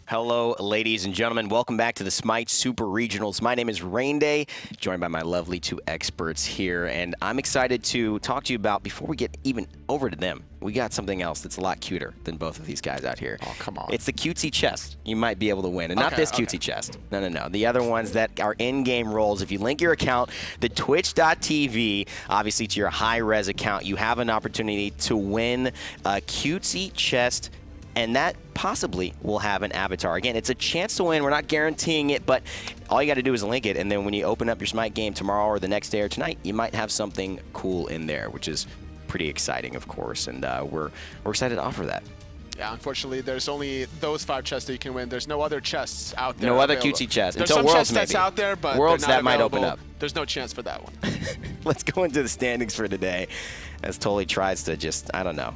Hello, ladies and gentlemen. Welcome back to the Smite Super Regionals. My name is Rainday, joined by my lovely two experts here, and I'm excited to talk to you about, before we get even over to them, we got something else that's a lot cuter than both of these guys out here. Oh, come on. It's the cutesy chest you might be able to win, and not this cutesy chest. No. The other ones that are in-game roles. If you link your account, the twitch.tv, obviously to your hi-rez account, you have an opportunity to win a cutesy chest, and that possibly will have an avatar. Again, it's a chance to win. We're not guaranteeing it, but all you got to do is link it, and then when you open up your Smite game tomorrow or the next day or tonight, you might have something cool in there, which is pretty exciting, of course, and we're excited to offer that. Yeah, unfortunately, there's only those 5 chests that you can win. There's no other chests out there. No other available. cutesy chests. There's Until some Worlds, chests that's maybe. out there, but Worlds they're not that might available. open up. There's no chance for that one. Let's go into the standings for today, as Tolly tries to just, I don't know.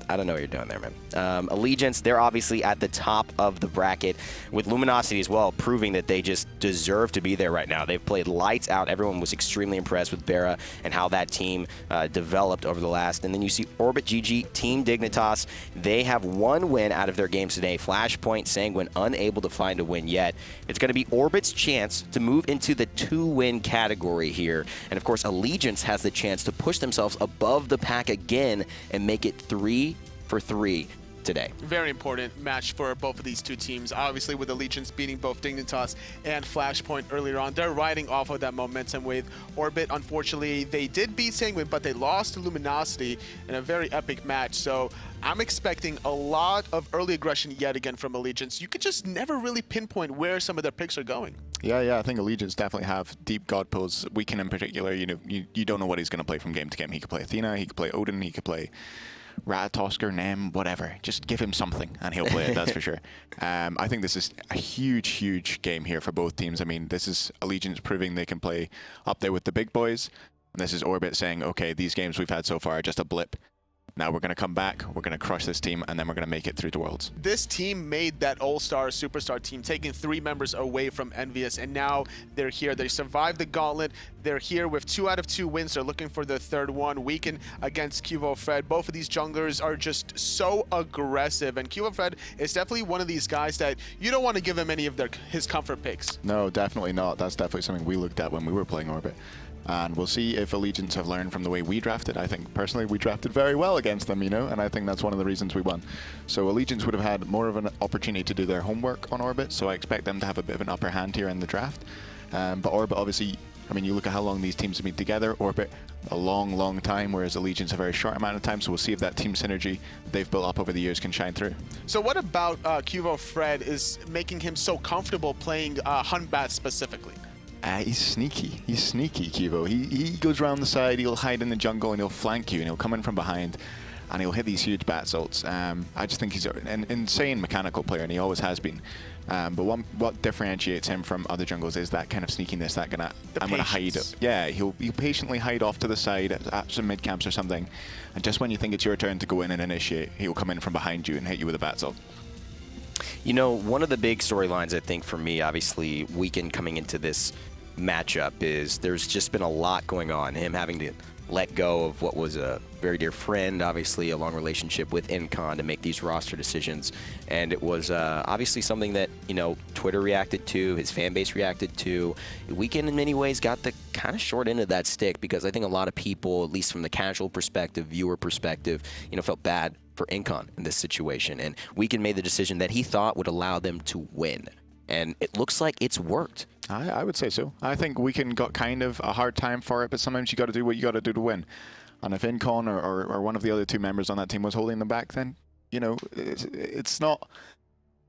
I don't know what you're doing there, man. Allegiance, they're obviously at the top of the bracket, with Luminosity as well, proving that they just deserve to be there right now. They've played lights out. Everyone was extremely impressed with Bera and how that team developed over the last. And then you see OrbitGG, Team Dignitas. They have 1 win out of their games today. Flashpoint, Sanguine, unable to find a win yet. It's going to be Orbit's chance to move into the 2-win category here. And of course, Allegiance has the chance to push themselves above the pack again and make it 3 for 3 today. Very important match for both of these two teams. Obviously, with Allegiance beating both Dignitas and Flashpoint earlier on, they're riding off of that momentum with Orbit. Unfortunately, they did beat Sanguine, but they lost to Luminosity in a very epic match. So I'm expecting a lot of early aggression yet again from Allegiance. You could just never really pinpoint where some of their picks are going. Yeah, I think Allegiance definitely have deep god pulls. Weekend in particular, you don't know what he's going to play from game to game. He could play Athena, he could play Odin, he could play Ratatosker, Nem, whatever. Just give him something and he'll play it, that's for sure. I think this is a huge game here for both teams. I mean, this is Allegiance proving they can play up there with the big boys. And this is Orbit saying, okay, these games we've had so far are just a blip. Now we're going to come back, we're going to crush this team, and then we're going to make it through to Worlds. This team made that all-star, superstar team, taking 3 members away from Envious, and now they're here. They survived the gauntlet. They're here with 2 out of 2 wins. They're looking for the 3rd one. Weekend against QvoFred. Both of these junglers are just so aggressive, and QvoFred is definitely one of these guys that you don't want to give him any of his comfort picks. No, definitely not. That's definitely something we looked at when we were playing Orbit. And we'll see if Allegiance have learned from the way we drafted. I think, personally, we drafted very well against them, and I think that's one of the reasons we won. So Allegiance would have had more of an opportunity to do their homework on Orbit, so I expect them to have a bit of an upper hand here in the draft. But Orbit, obviously, I mean, you look at how long these teams have been together. Orbit, a long time, whereas Allegiance a very short amount of time, so we'll see if that team synergy they've built up over the years can shine through. So what about QvoFred is making him so comfortable playing Hunbat specifically? He's sneaky, Kivo. He goes around the side, he'll hide in the jungle, and he'll flank you, and he'll come in from behind, and he'll hit these huge bat ults. I just think he's an insane mechanical player, and he always has been. But what differentiates him from other jungles is that kind of sneakiness, that I'm gonna hide. Yeah, he'll patiently hide off to the side at some mid camps or something, and just when you think it's your turn to go in and initiate, he'll come in from behind you and hit you with a bat ult. You know, one of the big storylines, I think, for me, obviously, Weekend coming into this matchup is there's just been a lot going on. Him having to let go of what was a very dear friend, obviously a long relationship with Incon to make these roster decisions. And it was obviously something that, Twitter reacted to, his fan base reacted to. Weekend, in many ways, got the kind of short end of that stick, because I think a lot of people, at least from the casual perspective, viewer perspective, felt bad for Incon in this situation. And Weekend made the decision that he thought would allow them to win. And it looks like it's worked. I would say so. I think Weekend got kind of a hard time for it, but sometimes you got to do what you got to do to win. And if Incon or one of the other 2 members on that team was holding them back, then,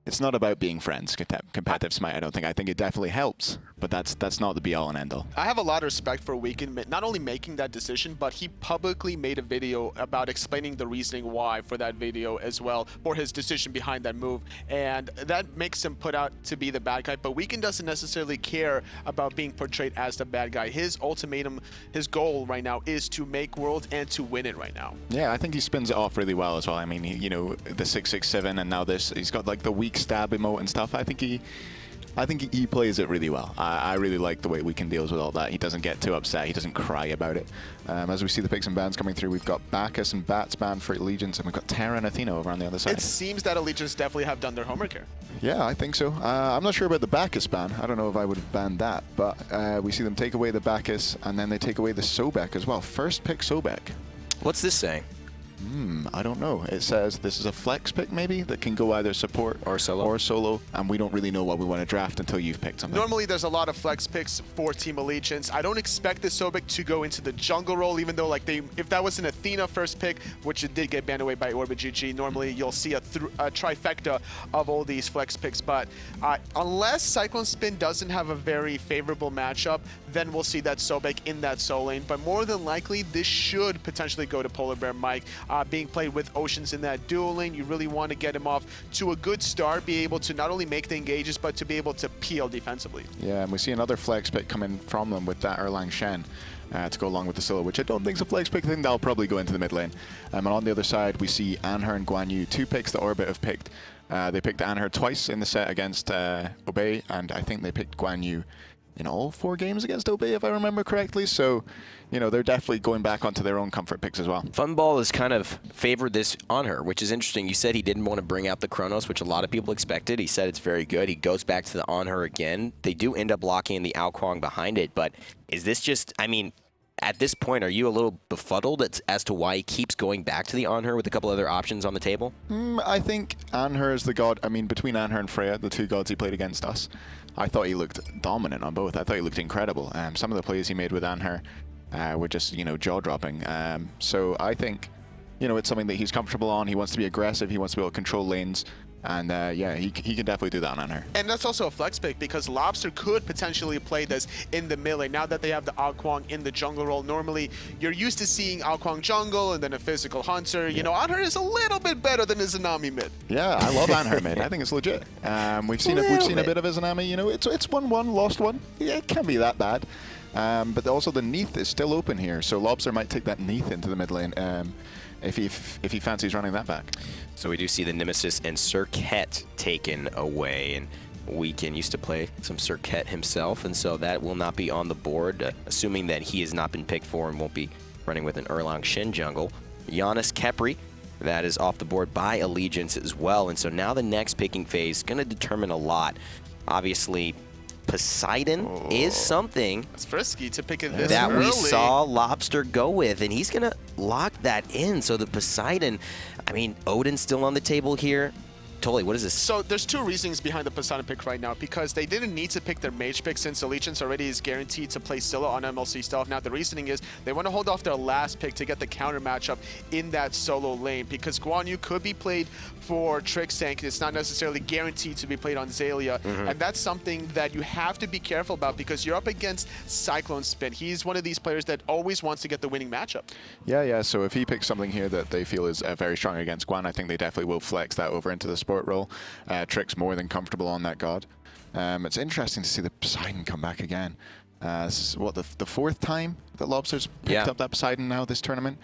it's not about being friends, competitive Smite, I don't think. I think it definitely helps, but that's not the be-all and end-all. I have a lot of respect for Weekend, not only making that decision, but he publicly made a video about explaining the reasoning why for that video as well, for his decision behind that move. And that makes him put out to be the bad guy, but Weekend doesn't necessarily care about being portrayed as the bad guy. His ultimatum, his goal right now is to make Worlds and to win it right now. Yeah, I think he spins it off really well as well. I mean, the 667 and now this, he's got like the weak stab emote and stuff. I think I think he plays it really well. I really like the way Weekend deals with all that. He doesn't get too upset. He doesn't cry about it. As we see the picks and bans coming through, we've got Bacchus and Bats banned for Allegiance, and we've got Terra and Athena over on the other side. It seems that Allegiance definitely have done their homework here. Yeah, I think so. I'm not sure about the Bacchus ban. I don't know if I would have banned that, but we see them take away the Bacchus, and then they take away the Sobek as well. First pick Sobek. What's this saying? I don't know. It says this is a flex pick maybe that can go either support or solo, and we don't really know what we want to draft until you've picked something. Normally there's a lot of flex picks for Team Allegiance. I don't expect the Sobek to go into the jungle role, even though like if that was an Athena first pick, which it did get banned away by OrbitGG, normally you'll see a trifecta of all these flex picks. But unless CycloneSpin doesn't have a very favorable matchup, then we'll see that Sobek in that soul lane. But more than likely, this should potentially go to PolarBearMike. Being played with Oceans in that dual lane, you really want to get him off to a good start, be able to not only make the engages, but to be able to peel defensively. Yeah, and we see another flex pick coming from them with that Erlang Shen to go along with the Scylla, which I don't think is a flex pick. I think that'll probably go into the mid lane. And on the other side, we see Anhur and Guan Yu, 2 picks that Orbit have picked. They picked Anhur twice in the set against Obey, and I think they picked Guan Yu in all 4 games against Obey, if I remember correctly. So, you know, they're definitely going back onto their own comfort picks as well. Funball has kind of favored this Anhur, which is interesting. You said he didn't want to bring out the Chronos, which a lot of people expected. He said it's very good. He goes back to the Anhur again. They do end up locking the Kuang behind it, but is this just, I mean, at this point, are you a little befuddled as to why he keeps going back to the Anhur with a couple other options on the table? I think Anhur is the god. I mean, between Anhur and Freya, the 2 gods he played against us, I thought he looked dominant on both. I thought he looked incredible. Some of the plays he made with Anhur were just, you know, jaw-dropping. So I think, you know, it's something that he's comfortable on. He wants to be aggressive. He wants to be able to control lanes. And yeah, he can definitely do that on Anhur. And that's also a flex pick because Lawbster could potentially play this in the mid lane. Now that they have the Kuang in the jungle role, normally you're used to seeing Kuang jungle and then a physical hunter. You know, Anhur is a little bit better than Izanami mid. Yeah, I love Anhur mid. I think it's legit. We've seen a bit of Izanami. You know, it's 1-1, lost 1. Yeah, it can't be that bad. But also the Neath is still open here, so Lawbster might take that Neath into the mid lane. If he fancies running that back. So we do see the Nemesis and Serket taken away, and Weekend used to play some Serket himself, and so that will not be on the board, assuming that he has not been picked for and won't be running with an Erlang Shen jungle. Giannis Kepri, that is off the board by Allegiance as well, and so now the next picking phase is going to determine a lot. Obviously, Poseidon is something It's frisky to pick it this that early. we saw Lawbster go with, and he's going to lock that in. So the Poseidon, I mean, Odin's still on the table here. Totally, what is this? So there's 2 reasons behind the Poseidon pick right now, because they didn't need to pick their mage pick since Allegiance already is guaranteed to play Scylla on MLC stealth. Now the reasoning is they want to hold off their last pick to get the counter matchup in that solo lane, because Guan Yu could be played for Trixtank. It's not necessarily guaranteed to be played on Xaliea, and that's something that you have to be careful about because you're up against CycloneSpin. He's one of these players that always wants to get the winning matchup. Yeah, so if he picks something here that they feel is very strong against Guan, I think they definitely will flex that over into the sport role. Trix more than comfortable on that god. It's interesting to see the Poseidon come back again. This is what, the 4th time that Lawbster's picked up that Poseidon now this tournament.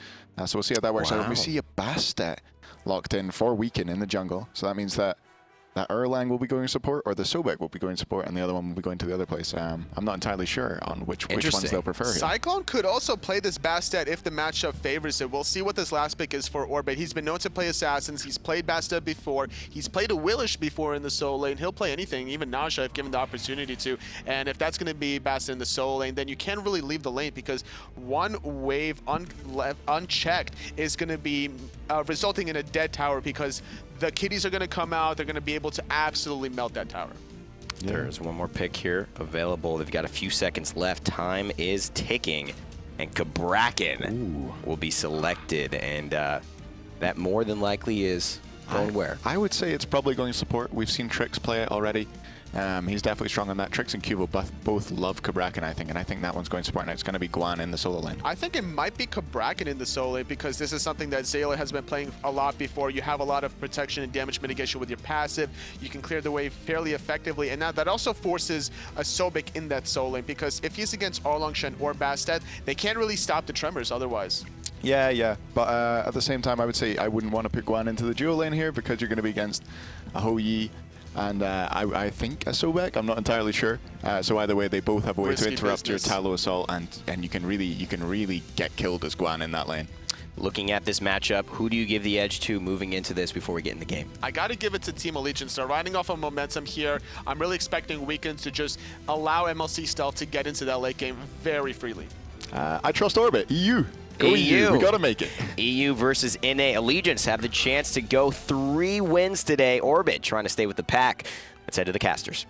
So we'll see how that works out. We see a Bastet locked in for Weekend in the jungle. So that means that Erlang will be going support, or the Sobek will be going support, and the other one will be going to the other place. I'm not entirely sure on which ones they'll prefer here. Cyclone could also play this Bastet if the matchup favors it. We'll see what this last pick is for Orbit. He's been known to play Assassins. He's played Bastet before. He's played a Willish before in the solo lane. He'll play anything, even Naja, if given the opportunity to. And if that's going to be Bastet in the solo lane, then you can't really leave the lane because one wave unchecked is going to be resulting in a dead tower because the kitties are going to come out. They're going to be able to absolutely melt that tower. There's one more pick here available. They've got a few seconds left. Time is ticking, and Cabrakan will be selected, and that more than likely is going where? I would say it's probably going support. We've seen Trix play it already. He's definitely strong on that. Trix and Cuvo both love Cabrakan, I think, and I think that one's going support, and it's going to be Guan in the solo lane. I think it might be Cabrakan in the solo lane because this is something that Xaliea has been playing a lot before. You have a lot of protection and damage mitigation with your passive. You can clear the way fairly effectively, and now that also forces a Sobek in that solo lane because if he's against Erlang, Shen, or Bastet, they can't really stop the Tremors otherwise. Yeah, but at the same time, I would say I wouldn't want to pick Guan into the duo lane here because you're going to be against a Hou Yi, and I think a Sobek. I'm not entirely sure. So either way, they both have a way to Risky interrupt business. your Tallow Assault, and you can really get killed as Guan in that lane. Looking at this matchup, who do you give the edge to moving into this before we get in the game? I got to give it to Team Allegiance. They're riding off of momentum here. I'm really expecting Weekends to just allow MLC Stealth to get into that late game very freely. I trust Orbit. EU. Go EU. We got to make it. EU versus NA. Allegiance have the chance to go 3 wins today. Orbit trying to stay with the pack. Let's head to the casters.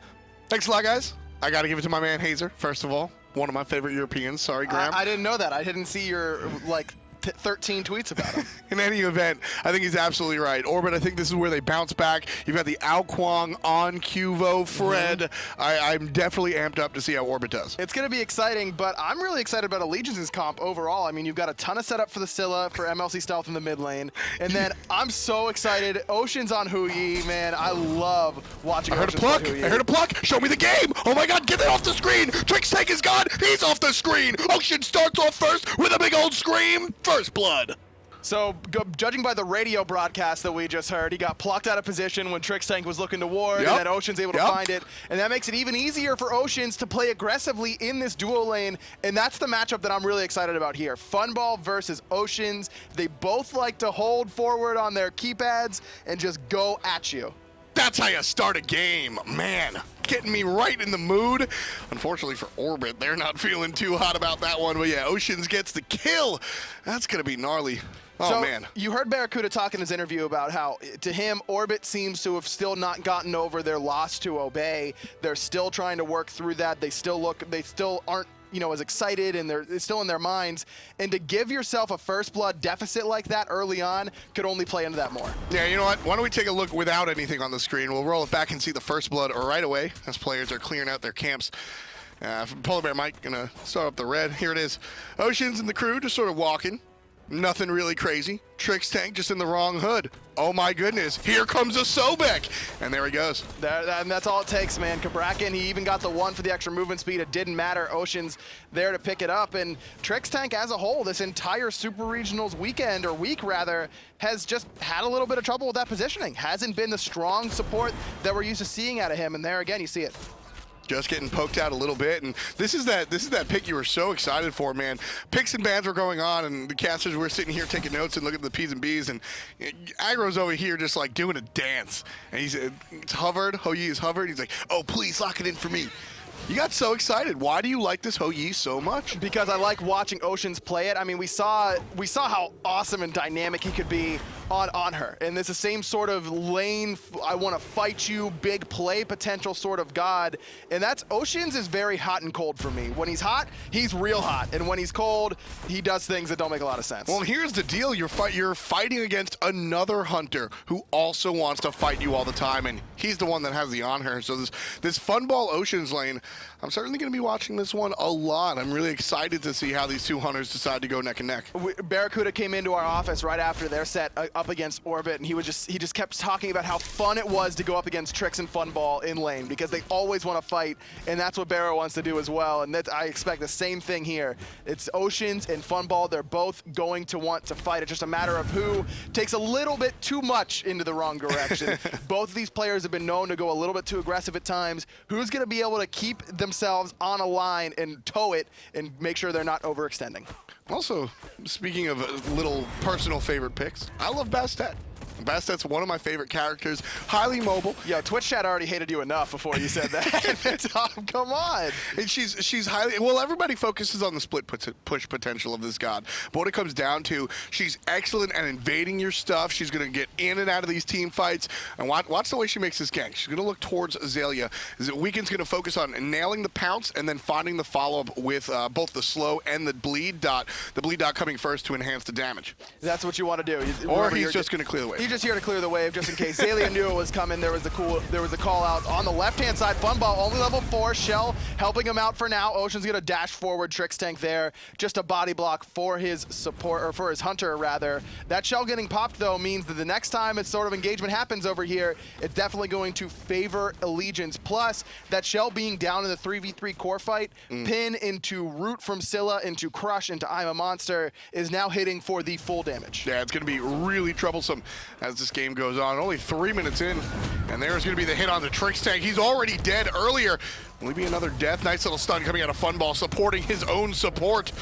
Thanks a lot, guys. I got to give it to my man Hazer, first of all. One of my favorite Europeans. Sorry, Graham. I didn't know that. I didn't see your, like, 13 tweets about him. In any event, I think he's absolutely right. Orbit, I think this is where they bounce back. You've got the Kuang on QvoFred. I'm definitely amped up to see how Orbit does. It's going to be exciting, but I'm really excited about Allegiance's comp overall. I mean, you've got a ton of setup for the Scylla, for MLC Stealth in the mid lane, and then I'm so excited. Ocean's on Huyi, man. I love watching Ocean's play Huyi. I heard a pluck. Show me the game. Oh my God, get it off the screen. Trixtank is gone. He's off the screen. Ocean starts off first with a big old scream. First blood. So, judging by the radio broadcast that we just heard, he got plucked out of position when Trixtank was looking to ward, and then Ocean's able to find it. And that makes it even easier for Oceans to play aggressively in this duo lane, and that's the matchup that I'm really excited about here. Funball versus Oceans. They both like to hold forward on their keypads and just go at you. That's how you start a game, man. Getting me right in the mood. Unfortunately for Orbit, they're not feeling too hot about that one. But yeah, Oceans gets the kill. That's going to be gnarly. Oh, so, man. You heard Barracuda talk in his interview about how, to him, Orbit seems to have still not gotten over their loss to Obey. They're still trying to work through that. They still aren't, you know, as excited, and it's still in their minds. And to give yourself a first blood deficit like that early on could only play into that more. Yeah, you know what? Why don't we take a look without anything on the screen? We'll roll it back and see the first blood right away as players are clearing out their camps. PolarBearMike gonna start up the red. Here it is. Oceans and the crew just sort of walking. Nothing really crazy. Trixtank just in the wrong hood. Oh my goodness, here comes a Sobek! And there he goes. And that's all it takes, man. Cabrakan, he even got the 1 for the extra movement speed. It didn't matter. Ocean's there to pick it up. And Trixtank as a whole, this entire Super Regionals weekend, or week rather, has just had a little bit of trouble with that positioning. Hasn't been the strong support that we're used to seeing out of him. And there again, you see it. Just getting poked out a little bit, and this is that pick you were so excited for, man. Picks and bans were going on, and the casters were sitting here taking notes and looking at the P's and B's, and Aggro's over here just like doing a dance, and it's hovered. Huyi is hovered. He's like, "Oh, please lock it in for me." You got so excited. Why do you like this Huyi so much? Because I like watching Oceans play it. I mean, we saw how awesome and dynamic he could be on Anhur. And it's the same sort of lane, I want to fight you, big play potential sort of god. And that's, Oceans is very hot and cold for me. When he's hot, he's real hot. And when he's cold, he does things that don't make a lot of sense. Well, here's the deal. You're fighting against another hunter who also wants to fight you all the time, and he's the one that has the Anhur. So this Funball Oceans lane, I'm certainly going to be watching this one a lot. I'm really excited to see how these two hunters decide to go neck and neck. Barracuda came into our office right after their set up against Orbit, and he just kept talking about how fun it was to go up against Trix and Funball in lane, because they always want to fight, and that's what Barra wants to do as well. And I expect the same thing here. It's Oceans and Funball. They're both going to want to fight. It's just a matter of who takes a little bit too much into the wrong direction. Both of these players have been known to go a little bit too aggressive at times. Who's going to be able to keep themselves on a line and tow it and make sure they're not overextending? Also, speaking of little personal favorite picks, I love Bastet. Bastet's one of my favorite characters, highly mobile. Yo, Twitch chat already hated you enough before you said that. Tom, come on. And she's highly, well, everybody focuses on the split push potential of this god. But when it comes down to, she's excellent at invading your stuff. She's going to get in and out of these team fights. And watch the way she makes this gank. She's going to look towards Xaliea. Weekend's going to focus on nailing the pounce and then finding the follow-up with both the slow and the bleed dot. The bleed dot coming first to enhance the damage. That's what you want to do. Or he's just going to clear the way. He's just here to clear the wave, just in case. Xaliea knew it was coming. There was a call out on the left-hand side. Funball only level 4. Shell helping him out for now. Ocean's gonna dash forward. Trixtank there, just a body block for his support, or for his hunter rather. That Shell getting popped though means that the next time it's sort of engagement happens over here, it's definitely going to favor Allegiance. Plus that Shell being down in the 3v3 core fight, pin into root from Scylla into crush into I'm a Monster is now hitting for the full damage. Yeah, it's going to be really troublesome. as this game goes on. Only 3 minutes in, and there's going to be the hit on the Trixtank. He's already dead earlier. Will he be another death? Nice little stun coming out of Funball, supporting his own support.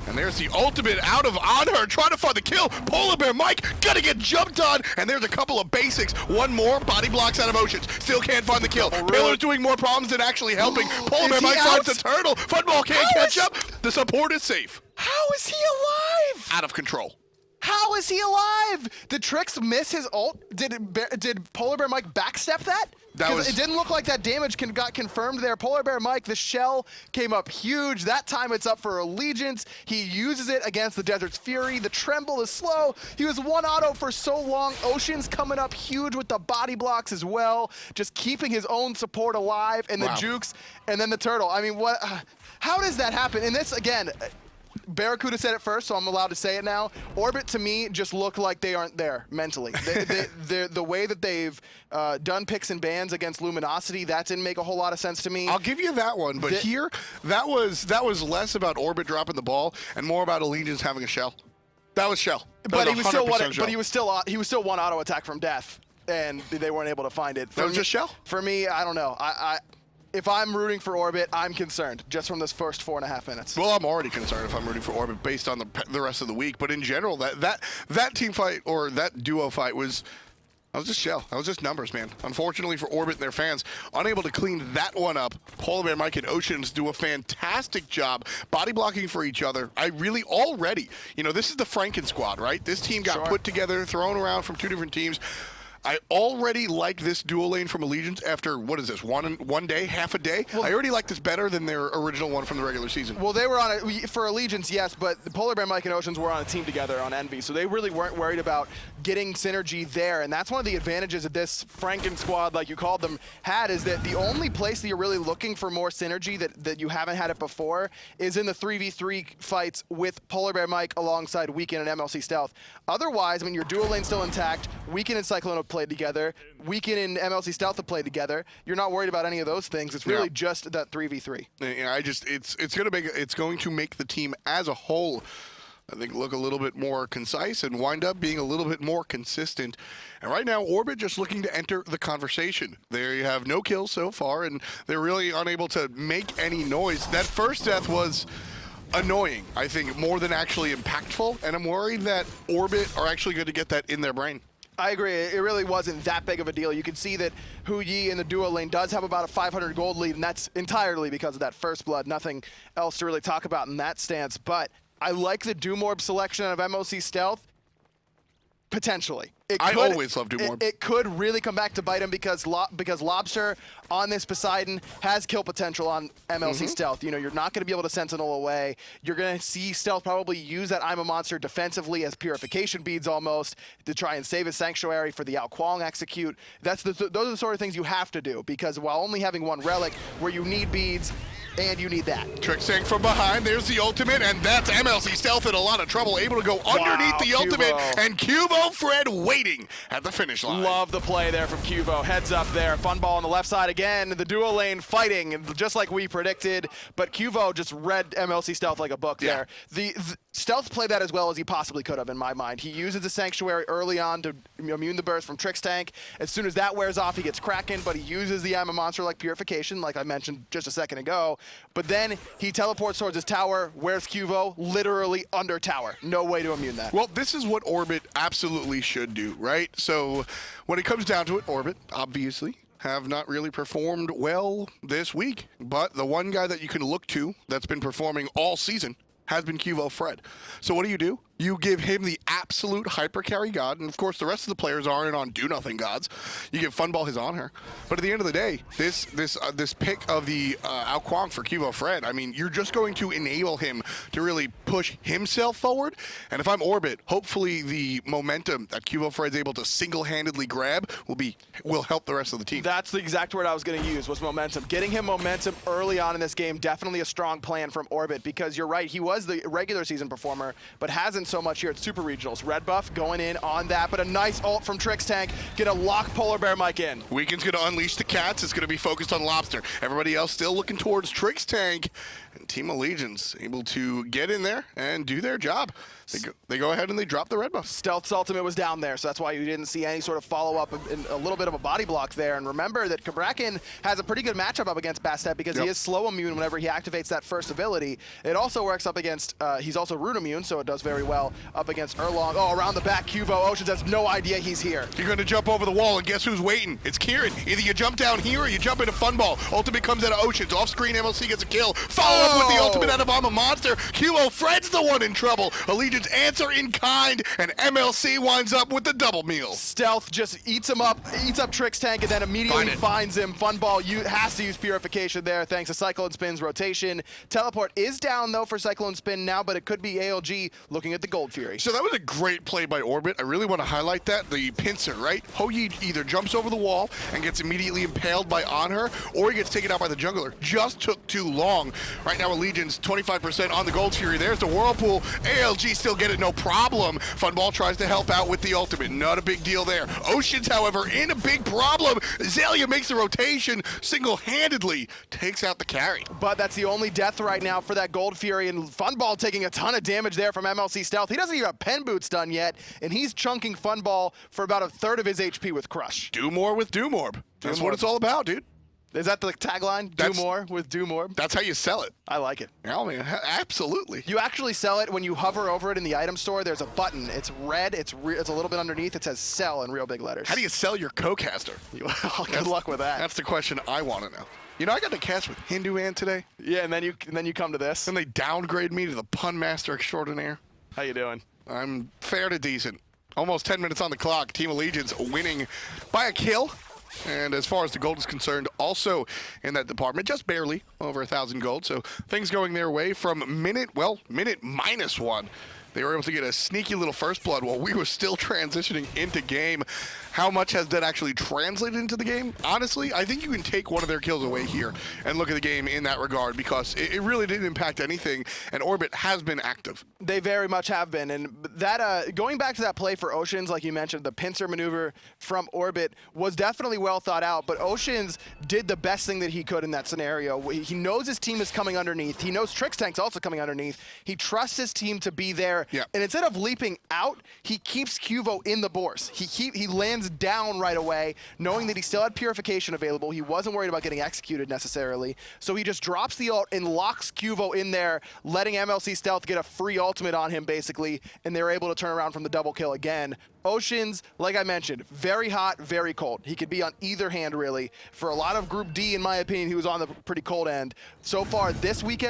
And there's the ultimate out of Anhur, trying to find the kill. PolarBearMike gonna get jumped on, and there's a couple of basics. One more, body blocks out of Oceans. Still can't find the kill. Pillar's doing more problems than actually helping. PolarBearMike finds the turtle. Funball can't catch up. The support is safe. How is he alive? Out of control. How is he alive? Did Trix miss his ult? Did PolarBearMike backstep that? It didn't look like that damage got confirmed there. PolarBearMike, the shell came up huge. That time it's up for Allegiance. He uses it against the Desert's Fury. The Tremble is slow. He was one auto for so long. Ocean's coming up huge with the body blocks as well. Just keeping his own support alive, and the jukes, and then the turtle. I mean, what? How does that happen? And this, again, Barracuda said it first, so I'm allowed to say it now. Orbit, to me, just look like they aren't there mentally. The way that they've done picks and bans against Luminosity, that didn't make a whole lot of sense to me. I'll give you that one, but here, that was less about Orbit dropping the ball and more about Allegiance having a shell. That was shell. But he was still one auto attack from death, and they weren't able to find it. That was just shell? For me, I don't know. If I'm rooting for Orbit, I'm concerned just from this first 4.5 minutes. Well, I'm already concerned if I'm rooting for Orbit based on the rest of the week. But in general, that team fight or that duo fight was just shell. That was just numbers, man. Unfortunately for Orbit and their fans, unable to clean that one up. PolarBearMike and Oceans do a fantastic job body blocking for each other. This is the Franken squad, right? This team got put together, thrown around from 2 different teams. I already like this dual lane from Allegiance after, what is this, one day, half a day? Well, I already like this better than their original one from the regular season. Well, they were on it, for Allegiance, yes, but the PolarBearMike and Oceans were on a team together on Envy, so they really weren't worried about getting synergy there, and that's one of the advantages that this Franken squad, like you called them, had, is that the only place that you're really looking for more synergy that you haven't had it before is in the 3v3 fights with PolarBearMike alongside Weekend and MLC Stealth. Otherwise, I mean, your dual lane's still intact, Weekend and Cyclone have played together, Weekend and MLC Stealth have played together. You're not worried about any of those things. It's really just that 3v3. Yeah, it's going to make the team as a whole, I think, look a little bit more concise and wind up being a little bit more consistent. And right now, Orbit just looking to enter the conversation. They have no kills so far, and they're really unable to make any noise. That first death was annoying, I think, more than actually impactful, and I'm worried that Orbit are actually going to get that in their brain. I agree. It really wasn't that big of a deal. You can see that Hu Yi in the duo lane does have about a 500 gold lead, and that's entirely because of that first blood. Nothing else to really talk about in that stance, but I like the Doomorb selection of MOC Stealth, potentially. I always love Doomorb. It could really come back to bite him because Lawbster on this Poseidon has kill potential on MLC Stealth. You know, you're not going to be able to Sentinel away. You're going to see Stealth probably use that I'm a Monster defensively as purification beads almost to try and save his Sanctuary for the Kuang execute. Those are the sort of things you have to do because while only having one relic where you need beads, and you need that. Trixtank from behind, there's the ultimate, and that's MLC Stealth in a lot of trouble, able to go underneath the ultimate, and QvoFred waiting at the finish line. Love the play there from Cuvo. Heads up there, Funball on the left side again, the duo lane fighting, just like we predicted, but Cuvo just read MLC Stealth like a book there. The Stealth played that as well as he possibly could have, in my mind. He uses the Sanctuary early on to immune the burst from Trixtank. As soon as that wears off, he gets Kraken, but he uses the I'm a Monster like Purification, like I mentioned just a second ago. But then he teleports towards his tower. Where's Cuvo? Literally under tower. No way to immune that. Well, this is what Orbit absolutely should do, right? So when it comes down to it, Orbit, obviously, have not really performed well this week. But the one guy that you can look to that's been performing all season has been QvoFred. So what do? You give him the absolute hyper carry god, and of course the rest of the players aren't on do nothing gods. You give Funball his Anhur, but at the end of the day, this pick of the Kuang for QvoFred, I mean, you're just going to enable him to really push himself forward. And if I'm Orbit, hopefully the momentum that QvoFred's able to single-handedly grab will help the rest of the team. That's the exact word I was going to use, was momentum. Getting him momentum early on in this game, definitely a strong plan from Orbit, because you're right, he was the regular season performer, but hasn't so much here at Super Regionals. Red buff going in on that, but a nice ult from Trixtank. Gonna lock PolarBearMike in. Weekend's going to unleash the cats. It's going to be focused on Lawbster. Everybody else still looking towards Trixtank. And Team Allegiance able to get in there and do their job. They go ahead and they drop the red buff. Stealth's ultimate was down there, so that's why you didn't see any sort of follow-up and a little bit of a body block there. And remember that Cabrakan has a pretty good matchup up against Bastet because he is slow immune whenever he activates that first ability. It also works up against, he's also root immune, so it does very well up against Erlang. Oh, around the back, Oceans has no idea he's here. You're going to jump over the wall, and guess who's waiting? It's Kieran. Either you jump down here or you jump into Funball. Ultimate comes out of Oceans. Off-screen, MLC gets a kill. Follow up with the ultimate out of I'm a Monster. QvoFred's the one in trouble. Allegiance answer in kind, and MLC winds up with the double meal. Stealth just eats him up, eats up Trixtank, and then immediately finds him. Funball has to use Purification there thanks to CycloneSpin's rotation. Teleport is down, though, for CycloneSpin now, but it could be ALG looking at the Gold Fury. So that was a great play by Orbit. I really want to highlight that. The pincer, right? Hoyi either jumps over the wall and gets immediately impaled by Anhur, or he gets taken out by the jungler. Just took too long. Right now, Allegiance 25% on the Gold Fury. There's the Whirlpool. ALG still get it, no problem. Funball tries to help out with the ultimate. Not a big deal there. Oceans, however, in a big problem. Xaliea makes the rotation, single-handedly takes out the carry. But that's the only death right now for that Gold Fury, and Funball taking a ton of damage there from MLC Stealth. He doesn't even have pen boots done yet, and he's chunking Funball for about a third of his HP with Crush. Do more with Doomorb. That's what it's all about, dude. Is that the tagline? Do more with Doomorb? That's how you sell it. I like it. Oh, man, absolutely. You actually sell it when you hover over it in the item store. There's a button. It's red. It's a little bit underneath. It says sell in real big letters. How do you sell your co-caster? Good luck with that. That's the question I want to know. You know, I got to cast with Hindu Ant today. Yeah, and then you come to this. And they downgrade me to the pun master extraordinaire. How you doing? I'm fair to decent. Almost 10 minutes on the clock. Team Allegiance winning by a kill. And as far as the gold is concerned, also in that department, just barely over 1,000 gold. So things going their way from minute -1. They were able to get a sneaky little first blood while we were still transitioning into game. How much has that actually translated into the game? Honestly, I think you can take one of their kills away here and look at the game in that regard because it really didn't impact anything, and Orbit has been active. They very much have been, and that going back to that play for Oceans, like you mentioned, the pincer maneuver from Orbit was definitely well thought out, but Oceans did the best thing that he could in that scenario. He knows his team is coming underneath. He knows Trixtank's also coming underneath. He trusts his team to be there, and instead of leaping out, he keeps Cuvo in the Bourse. He lands down right away, knowing that he still had Purification available. He wasn't worried about getting executed necessarily, so he just drops the ult and locks Cuvo in there, letting MLC Stealth get a free ultimate on him, basically, and they were able to turn around from the double kill again. Oceans, like I mentioned, very hot, very cold. He could be on either hand, really. For a lot of Group D, in my opinion, he was on the pretty cold end. So far, this week,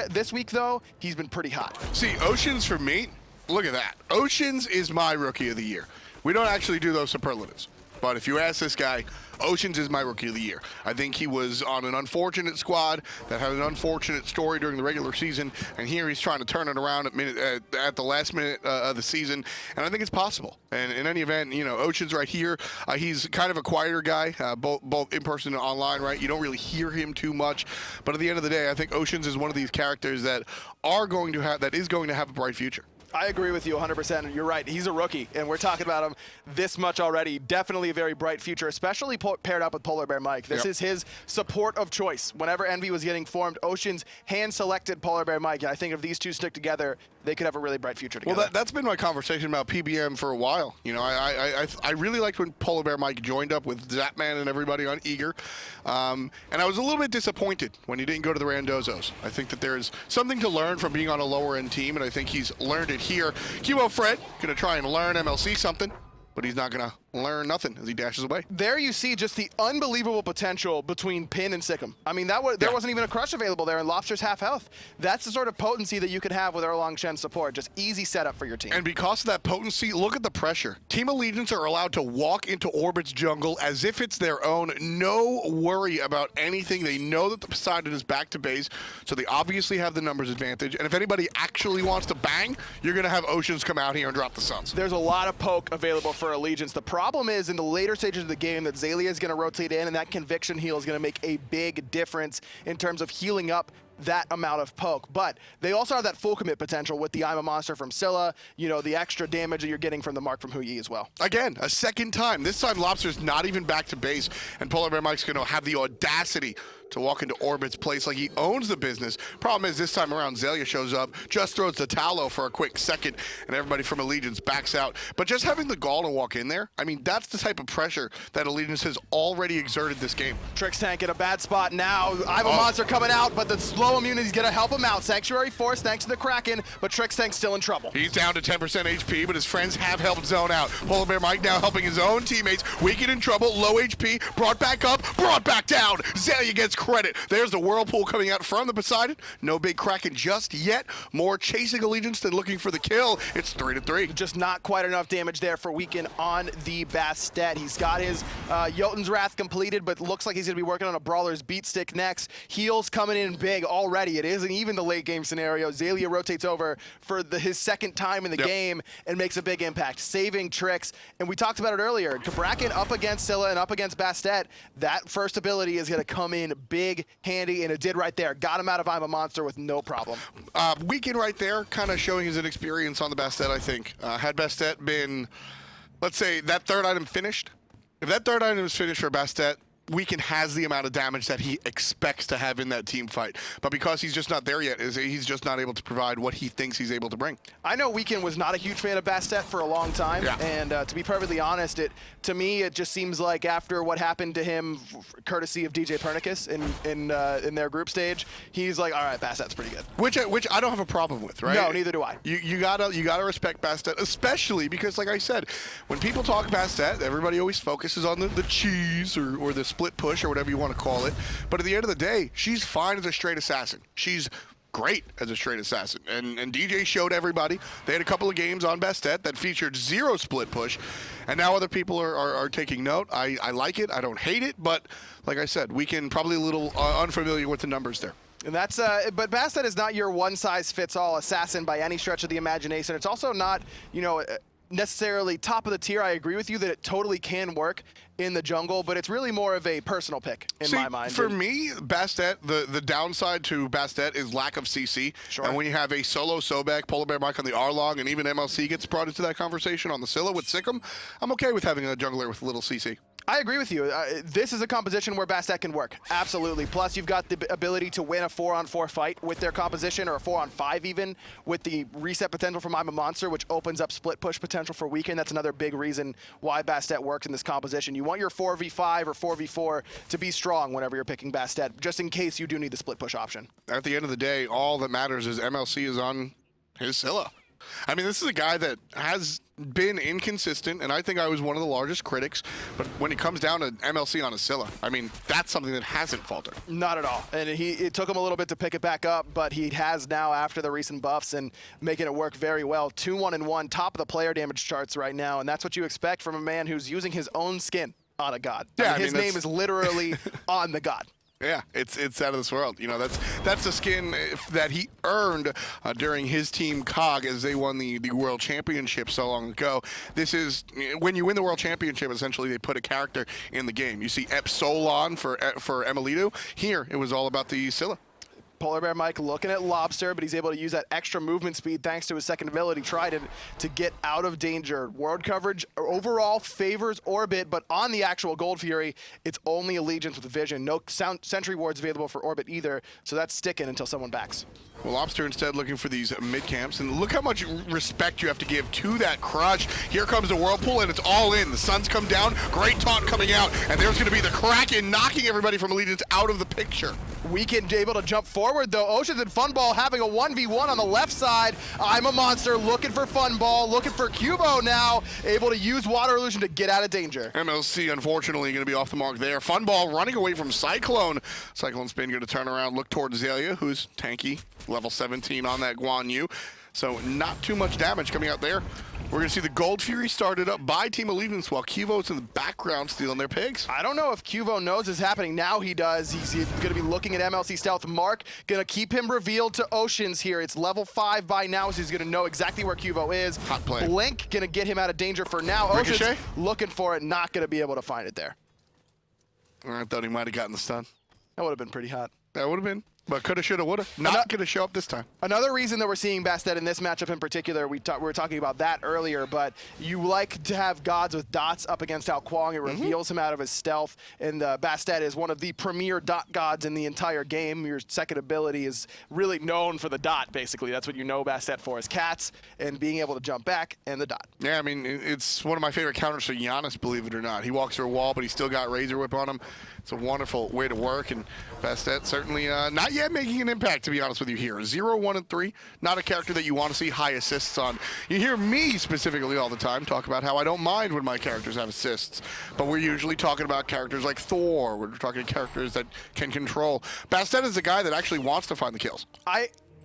though, he's been pretty hot. See, Oceans for me, look at that. Oceans is my Rookie of the Year. We don't actually do those superlatives. But if you ask this guy, Oceans is my Rookie of the Year. I think he was on an unfortunate squad that had an unfortunate story during the regular season, and here he's trying to turn it around at the last minute of the season, and I think it's possible. And in any event, you know, Oceans right here, he's kind of a quieter guy, both in person and online, right? You don't really hear him too much, but at the end of the day, I think Oceans is one of these characters that is going to have a bright future. I agree with you 100%. You're right. He's a rookie, and we're talking about him this much already. Definitely a very bright future, especially paired up with PolarBearMike. This is his support of choice. Whenever Envy was getting formed, Oceans hand-selected PolarBearMike. And I think if these two stick together, they could have a really bright future together. Well, that's been my conversation about PBM for a while. You know, I really liked when PolarBearMike joined up with Zapman and everybody on Eager. And I was a little bit disappointed when he didn't go to the Randozos. I think that there's something to learn from being on a lower-end team, and I think he's learned it here. QvoFred gonna try and learn MLC something, but he's not gonna learn nothing as he dashes away. There you see just the unbelievable potential between Pin and Sikkim. I mean, there wasn't even a crush available there, and Lawbster's half health. That's the sort of potency that you could have with Erlang Shen support. Just easy setup for your team. And because of that potency, look at the pressure. Team Allegiance are allowed to walk into Orbit's jungle as if it's their own. No worry about anything. They know that the Poseidon is back to base, so they obviously have the numbers advantage. And if anybody actually wants to bang, you're gonna have Oceans come out here and drop the Suns. There's a lot of poke available for Allegiance. The problem is in the later stages of the game that Xaliea is going to rotate in, and that conviction heal is going to make a big difference in terms of healing up that amount of poke. But they also have that full commit potential with the I'm a Monster from Scylla, you know, the extra damage that you're getting from the Mark from Huyi as well. Again, a second time. This time, Lawbster's not even back to base, and PolarBearMike's going to have the audacity to walk into Orbit's place like he owns the business. Problem is, this time around, Xaliea shows up, just throws the tallow for a quick second, and everybody from Allegiance backs out. But just having the gall to walk in there, I mean, that's the type of pressure that Allegiance has already exerted this game. Trixtank in a bad spot now. I have a Monster coming out, but the slow immunity is going to help him out. Sanctuary Force thanks to the Kraken, but Trixtank's still in trouble. He's down to 10% HP, but his friends have helped zone out. PolarBearMike now helping his own teammates. Weakened in trouble, low HP, brought back up, brought back down. Xaliea gets credit. There's the Whirlpool coming out from the Poseidon. No big Kraken just yet. More chasing Allegiance than looking for the kill. It's 3-3. Just not quite enough damage there for Weekend on the Bastet. He's got his Jotun's Wrath completed, but looks like he's going to be working on a Brawler's Beat Stick next. Heals coming in big already. It isn't even the late game scenario. Xaliea rotates over for his second time in the game and makes a big impact, saving Trix. And we talked about it earlier. Cabrakan up against Scylla and up against Bastet. That first ability is going to come in big, handy, and it did right there. Got him out of I'm a Monster with no problem. Weekend right there, kind of showing his inexperience on the Bastet, I think. Had Bastet been, let's say, that third item finished, if that third item is finished for Bastet, Weekend has the amount of damage that he expects to have in that team fight. But because he's just not there yet, he's just not able to provide what he thinks he's able to bring. I know Weekend was not a huge fan of Bastet for a long time, and to be perfectly honest, to me, it just seems like after what happened to him, courtesy of DJ Pernicus in their group stage, he's like, all right, Bastet's pretty good. Which I don't have a problem with, right? No, neither do I. You gotta respect Bastet, especially because, like I said, when people talk Bastet, everybody always focuses on the cheese or the split push or whatever you want to call it. But at the end of the day, she's fine as a straight assassin. She's great as a straight assassin. And DJ showed everybody. They had a couple of games on Bastet that featured 0 split push. And now other people are taking note. I like it. I don't hate it. But like I said, Weekend probably a little unfamiliar with the numbers there. And that's, but Bastet is not your one-size-fits-all assassin by any stretch of the imagination. It's also not, you know, necessarily top of the tier. I agree with you that it totally can work in the jungle, but it's really more of a personal pick in my mind. For me, Bastet, the downside to Bastet is lack of CC. Sure. And when you have a solo Sobek, PolarBearMike on the Erlang, and even MLC gets brought into that conversation on the Scylla with Sikkim, I'm okay with having a jungler with a little CC. I agree with you. This is a composition where Bastet can work. Absolutely. Plus, you've got the ability to win a 4-on-4 fight with their composition, or a 4-on-5 even, with the reset potential from I'm a Monster, which opens up split push potential for Weekend. That's another big reason why Bastet works in this composition. You want your 4v5 or 4v4 to be strong whenever you're picking Bastet, just in case you do need the split push option. At the end of the day, all that matters is MLC is on his Scylla. I mean, this is a guy that has been inconsistent, and I think I was one of the largest critics, but when it comes down to MLC on a Scylla, I mean, that's something that hasn't faltered. Not at all. And it took him a little bit to pick it back up, but he has now after the recent buffs and making it work very well. 2-1-1, top of the player damage charts right now, and that's what you expect from a man who's using his own skin on a god. Yeah, his name is literally on the god. Yeah, it's out of this world. You know, that's the skin that he earned during his team COG as they won the World Championship so long ago. This is, when you win the World Championship, essentially they put a character in the game. You see Epsolon for Emilido. Here, it was all about the Scylla. PolarBearMike looking at Lawbster, but he's able to use that extra movement speed thanks to his second ability, Trident, to get out of danger. World coverage overall favors Orbit, but on the actual Gold Fury, it's only Allegiance with Vision. No Sentry Wards available for Orbit either, so that's sticking until someone backs. Well, Lawbster instead looking for these mid camps, and look how much respect you have to give to that crush. Here comes the Whirlpool, and it's all in. The suns come down, great taunt coming out, and there's going to be the Kraken knocking everybody from Allegiance out of the picture. Weekend able to jump forward, though. Oceans and Funball having a 1v1 on the left side. I'm a Monster looking for Funball, looking for Cubo now, able to use Water Illusion to get out of danger. MLC, unfortunately, going to be off the mark there. Funball running away from Cyclone. CycloneSpin going to turn around, look towards Xaliea, who's tanky, level 17 on that Guan Yu. So not too much damage coming out there. We're going to see the Gold Fury started up by Team Allegiance while Qvo's in the background stealing their pigs. I don't know if Cuvo knows it's happening. Now he does. He's going to be looking at MLC Stealth. Mark going to keep him revealed to Oceans here. It's level 5 by now, so he's going to know exactly where Cuvo is. Hot play. Blink going to get him out of danger for now. Ricochet? Oceans looking for it, not going to be able to find it there. I thought he might have gotten the stun. That would have been pretty hot. That would have been. But coulda, shoulda, woulda. Not going to show up this time. Another reason that we're seeing Bastet in this matchup in particular, we were talking about that earlier, but you like to have gods with dots up against how Kuang. It reveals him out of his stealth, and Bastet is one of the premier dot gods in the entire game. Your second ability is really known for the dot, basically. That's what you know Bastet for, is cats and being able to jump back and the dot. Yeah, I mean, it's one of my favorite counters to Giannis, believe it or not. He walks through a wall, but he's still got Razor Whip on him. It's a wonderful way to work, and Bastet certainly not yet making an impact, to be honest with you here. 0, 1, and 3, not a character that you want to see high assists on. You hear me specifically all the time talk about how I don't mind when my characters have assists, but we're usually talking about characters like Thor. We're talking characters that can control. Bastet is the guy that actually wants to find the kills.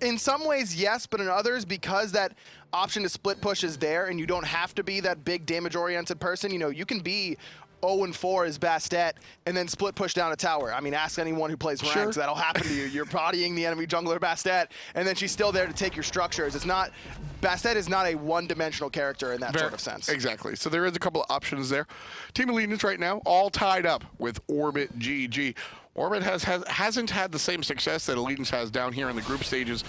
In some ways, yes, but in others, because that option to split push is there and you don't have to be that big damage-oriented person, you know, you can be 0-4 as Bastet and then split push down a tower. I mean, ask anyone who plays ranks, that'll happen to you. You're bodying the enemy jungler Bastet, and then she's still there to take your structures. It's not, Bastet is not a one-dimensional character in that sort of sense. Exactly. So there is a couple of options there. Team Allegiance right now all tied up with OrbitGG. Orbit hasn't had the same success that Allegiance has down here in the group stages,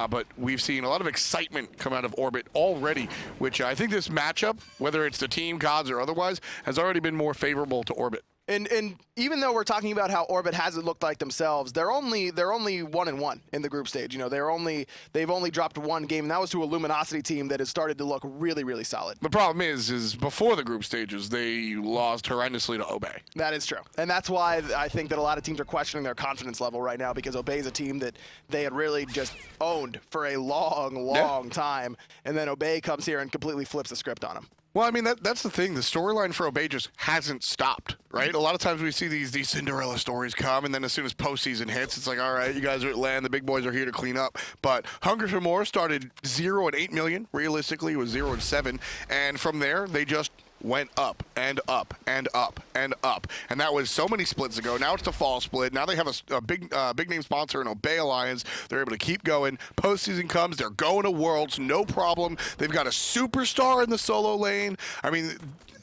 but we've seen a lot of excitement come out of Orbit already, which I think this matchup, whether it's the team, gods, or otherwise, has already been more favorable to Orbit. And even though we're talking about how Orbit hasn't looked like themselves, they're only 1-1 in the group stage. You know, they've only dropped one game, and that was to a Luminosity team that has started to look really, really solid. The problem is before the group stages, they lost horrendously to Obey. That is true, and that's why I think that a lot of teams are questioning their confidence level right now, because Obey is a team that they had really just owned for a long time, and then Obey comes here and completely flips the script on them. Well, I mean, that's the thing. The storyline for Obey just hasn't stopped, right? A lot of times we see these Cinderella stories come, and then as soon as postseason hits, it's like, all right, you guys are at land, the big boys are here to clean up. But Hunger for More started 0 and 8 million. Realistically, it was 0 and 7. And from there, they just went up and up and up and up. And that was so many splits ago. Now it's the fall split. Now they have a big name sponsor in Obey Alliance. They're able to keep going. Postseason comes. They're going to Worlds. No problem. They've got a superstar in the solo lane. I mean,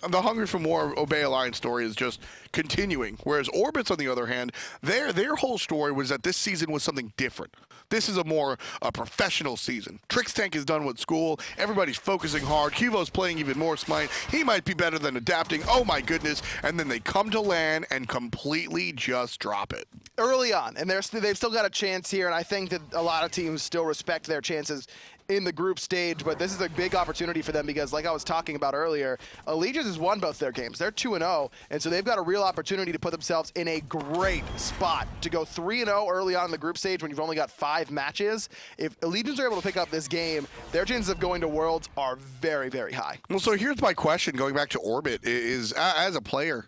the Hunger for More Obey Alliance story is just continuing. Whereas Orbit's, on the other hand, their whole story was that this season was something different. This is a professional season. Trixtank is done with school. Everybody's focusing hard. Qvo's playing even more Smite. He might be better than adapting. Oh my goodness. And then they come to LAN and completely just drop it. Early on, and they've still got a chance here, and I think that a lot of teams still respect their chances in the group stage, but this is a big opportunity for them because, like I was talking about earlier, Allegiance has won both their games. They're 2-0, and so they've got a real opportunity to put themselves in a great spot to go 3-0 early on in the group stage when you've only got 5 matches. If Allegiance are able to pick up this game, their chances of going to Worlds are very, very high. Well, so here's my question, going back to Orbit, is as a player,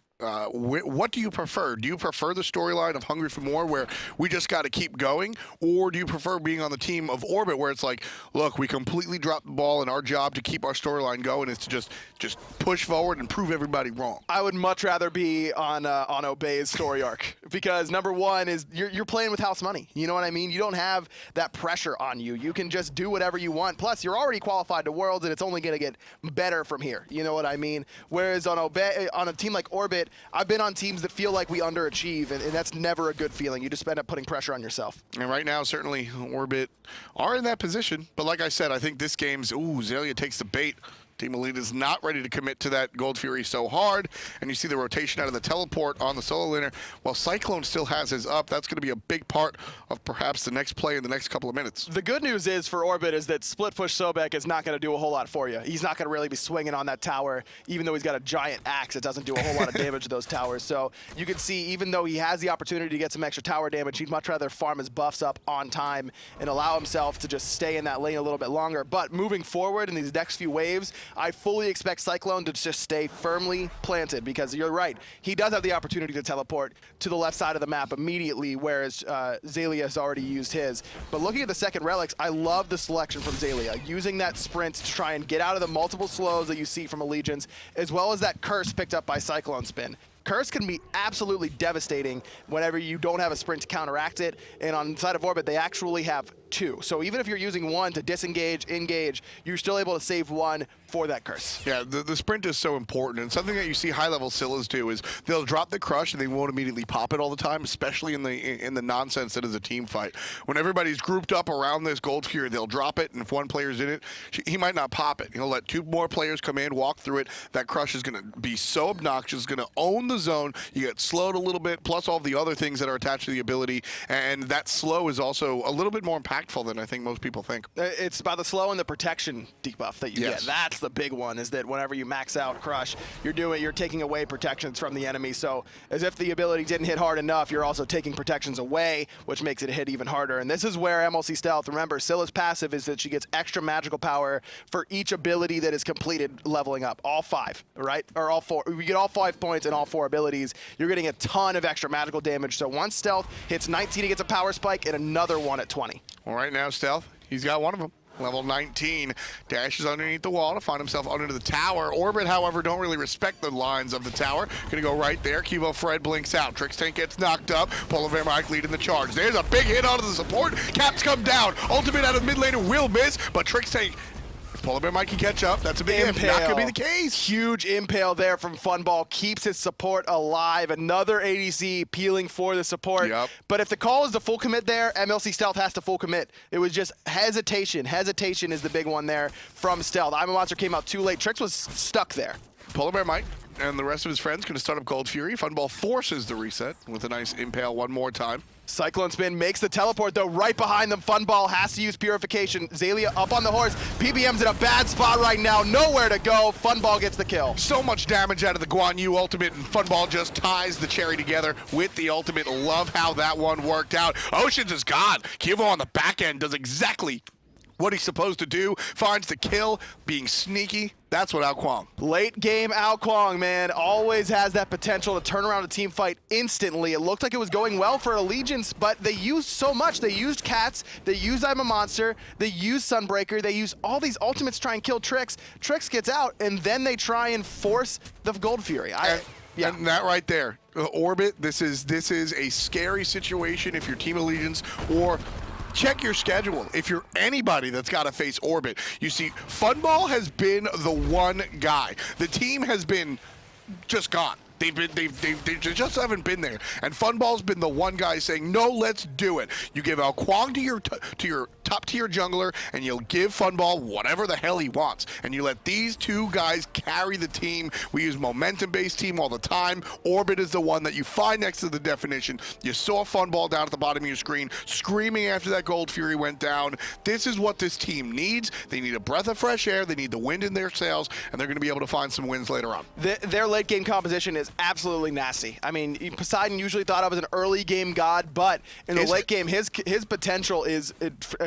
what do you prefer? Do you prefer the storyline of Hungry for More, where we just got to keep going, or do you prefer being on the team of Orbit, where it's like, look, we completely dropped the ball, and our job to keep our storyline going is to just push forward and prove everybody wrong? I would much rather be on Obey's story arc, because number one is you're playing with house money. You know what I mean? You don't have that pressure on you. You can just do whatever you want. Plus, you're already qualified to Worlds, and it's only going to get better from here. You know what I mean? Whereas on a team like Orbit, I've been on teams that feel like we underachieve, and that's never a good feeling. You just end up putting pressure on yourself. And right now, certainly, Orbit are in that position. But like I said, I think this game's, Xaliea takes the bait. Team Elite is not ready to commit to that Gold Fury so hard, and you see the rotation out of the teleport on the solo laner. While Cyclone still has his up, that's going to be a big part of perhaps the next play in the next couple of minutes. The good news is for Orbit is that split push Sobek is not going to do a whole lot for you. He's not going to really be swinging on that tower, even though he's got a giant axe. It doesn't do a whole lot of damage to those towers. So you can see, even though he has the opportunity to get some extra tower damage, he'd much rather farm his buffs up on time and allow himself to just stay in that lane a little bit longer. But moving forward in these next few waves, I fully expect Cyclone to just stay firmly planted, because you're right, he does have the opportunity to teleport to the left side of the map immediately, whereas Xaliea has already used his. But looking at the second relics, I love the selection from Xaliea, using that sprint to try and get out of the multiple slows that you see from Allegiance, as well as that curse picked up by CycloneSpin. Curse can be absolutely devastating whenever you don't have a sprint to counteract it, and on the side of Orbit, they actually have 2. So even if you're using 1 to disengage, engage, you're still able to save 1 for that curse. Yeah, the sprint is so important, and something that you see high-level Scyllas do is they'll drop the crush and they won't immediately pop it all the time, especially in the nonsense that is a team fight. When everybody's grouped up around this Gold Fury, they'll drop it, and if one player's in it, he might not pop it. He'll let 2 more players come in, walk through it. That crush is going to be so obnoxious, going to own the zone. You get slowed a little bit, plus all the other things that are attached to the ability, and that slow is also a little bit more impactful than I think most people think. It's about the slow and the protection debuff that you get. That's the big one, is that whenever you max out crush, you're taking away protections from the enemy. So as if the ability didn't hit hard enough, you're also taking protections away, which makes it hit even harder. And this is where MLC Stealth, remember, Scylla's passive is that she gets extra magical power for each ability that is completed leveling up. All 5, right? Or all 4. You get all 5 points in all 4 abilities. You're getting a ton of extra magical damage. So once Stealth hits 19, he gets a power spike, and another one at 20. Well, right now, Stealth, he's got one of them. Level 19, dashes underneath the wall to find himself under the tower. Orbit, however, don't really respect the lines of the tower. Gonna go right there. QvoFred blinks out. Trixtank gets knocked up. PolarBearMike leading the charge. There's a big hit onto the support. Caps come down. Ultimate out of mid laner will miss, but Trixtank, PolarBearMike can catch up. That's a big if. Not gonna be the case. Huge impale there from Funball. Keeps his support alive. Another ADC peeling for the support. Yep. But if the call is the full commit there, MLC Stealth has to full commit. It was just hesitation. Hesitation is the big one there from Stealth. I'm a Monster came out too late. Trix was stuck there. PolarBearMike and the rest of his friends going to start up Gold Fury. Funball forces the reset with a nice impale one more time. CycloneSpin makes the teleport, though, right behind them. Funball has to use Purification. Xaliea up on the horse. PBM's in a bad spot right now. Nowhere to go. Funball gets the kill. So much damage out of the Guan Yu ultimate, and Funball just ties the cherry together with the ultimate. Love how that one worked out. Oceans is gone. Qvo on the back end does exactly what he's supposed to do. Finds the kill, being sneaky. That's what Kuang. Late game Kuang, man, always has that potential to turn around a team fight instantly. It looked like it was going well for Allegiance, but they used so much. They used Cats, they used I'm a Monster, they used Sunbreaker, they used all these ultimates to try and kill Trix. Trix gets out, and then they try and force the Gold Fury. And that right there, Orbit, this is a scary situation if you're Team Allegiance, or check your schedule. If you're anybody that's got to face Orbit, you see Funball has been the one guy. The team has been just gone. They just haven't been there. And Funball's been the one guy saying, no, let's do it. You give out Kuang to your top tier jungler, and you'll give Funball whatever the hell he wants. And you let these 2 guys carry the team. We use momentum-based team all the time. Orbit is the one that you find next to the definition. You saw Funball down at the bottom of your screen, screaming after that Gold Fury went down. This is what this team needs. They need a breath of fresh air. They need the wind in their sails, and they're going to be able to find some wins later on. Their late game composition is absolutely nasty. I mean, Poseidon usually thought of as an early game god, but in the late game, his potential is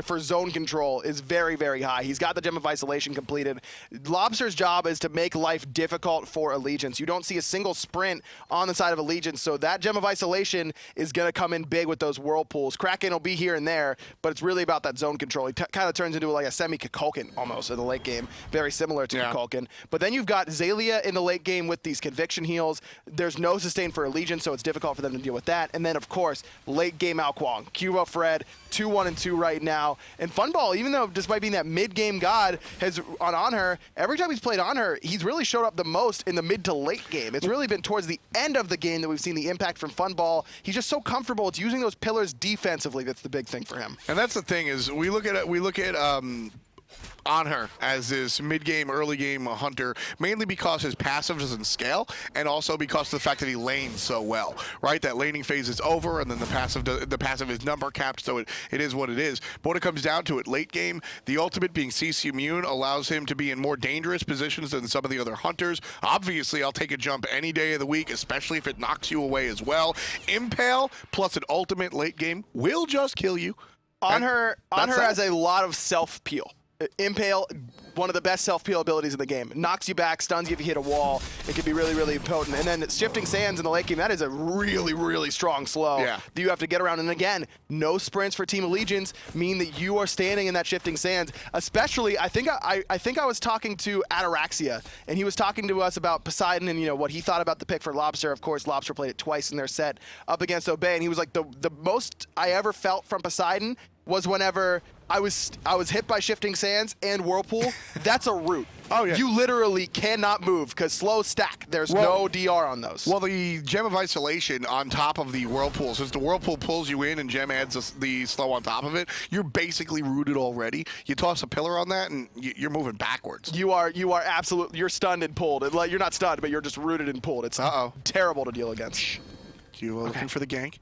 for zone control is very, very high. He's got the Gem of Isolation completed. Lawbster's job is to make life difficult for Allegiance. You don't see a single sprint on the side of Allegiance, so that Gem of Isolation is going to come in big with those whirlpools. Kraken will be here and there, but it's really about that zone control. He kind of turns into like a semi-Kukulkan almost in the late game, very similar to Kukulkan. But then you've got Xaliea in the late game with these conviction heals. There's no sustain for Allegiance, so it's difficult for them to deal with that. And then, of course, late game Kuang. QvoFred, 2-1-2 right now. And Funball, even though despite being that mid-game god, has on Anhur, every time he's played Anhur, he's really showed up the most in the mid to late game. It's really been towards the end of the game that we've seen the impact from Funball. He's just so comfortable. It's using those pillars defensively that's the big thing for him. And that's the thing is we look at Anhur as this mid-game, early-game hunter, mainly because his passive doesn't scale, and also because of the fact that he lanes so well, right? That laning phase is over, and then the passive is number capped, so it is what it is. But when it comes down to it, late game, the ultimate being CC immune allows him to be in more dangerous positions than some of the other hunters. Obviously, I'll take a jump any day of the week, especially if it knocks you away as well. Impale plus an ultimate late game will just kill you. Anhur has a lot of self-peel. Impale, one of the best self-peel abilities in the game. Knocks you back, stuns you if you hit a wall. It can be really, really potent. And then Shifting Sands in the late game, that is a really, really strong slow that you have to get around. And again, no sprints for Team Allegiance mean that you are standing in that Shifting Sands. Especially, I think I was talking to Ataraxia, and he was talking to us about Poseidon and what he thought about the pick for Lawbster. Of course, Lawbster played it twice in their set up against Obey, and he was like, the most I ever felt from Poseidon was whenever I was hit by Shifting Sands and Whirlpool. That's a root. Oh, yeah. You literally cannot move because slow stack. There's no DR on those. Well, the Gem of Isolation on top of the Whirlpool, since the Whirlpool pulls you in and Gem adds the slow on top of it, you're basically rooted already. You toss a pillar on that and you're moving backwards. You are absolutely, you're stunned and pulled. You're not stunned, but you're just rooted and pulled. It's terrible to deal against. You looking for the gank?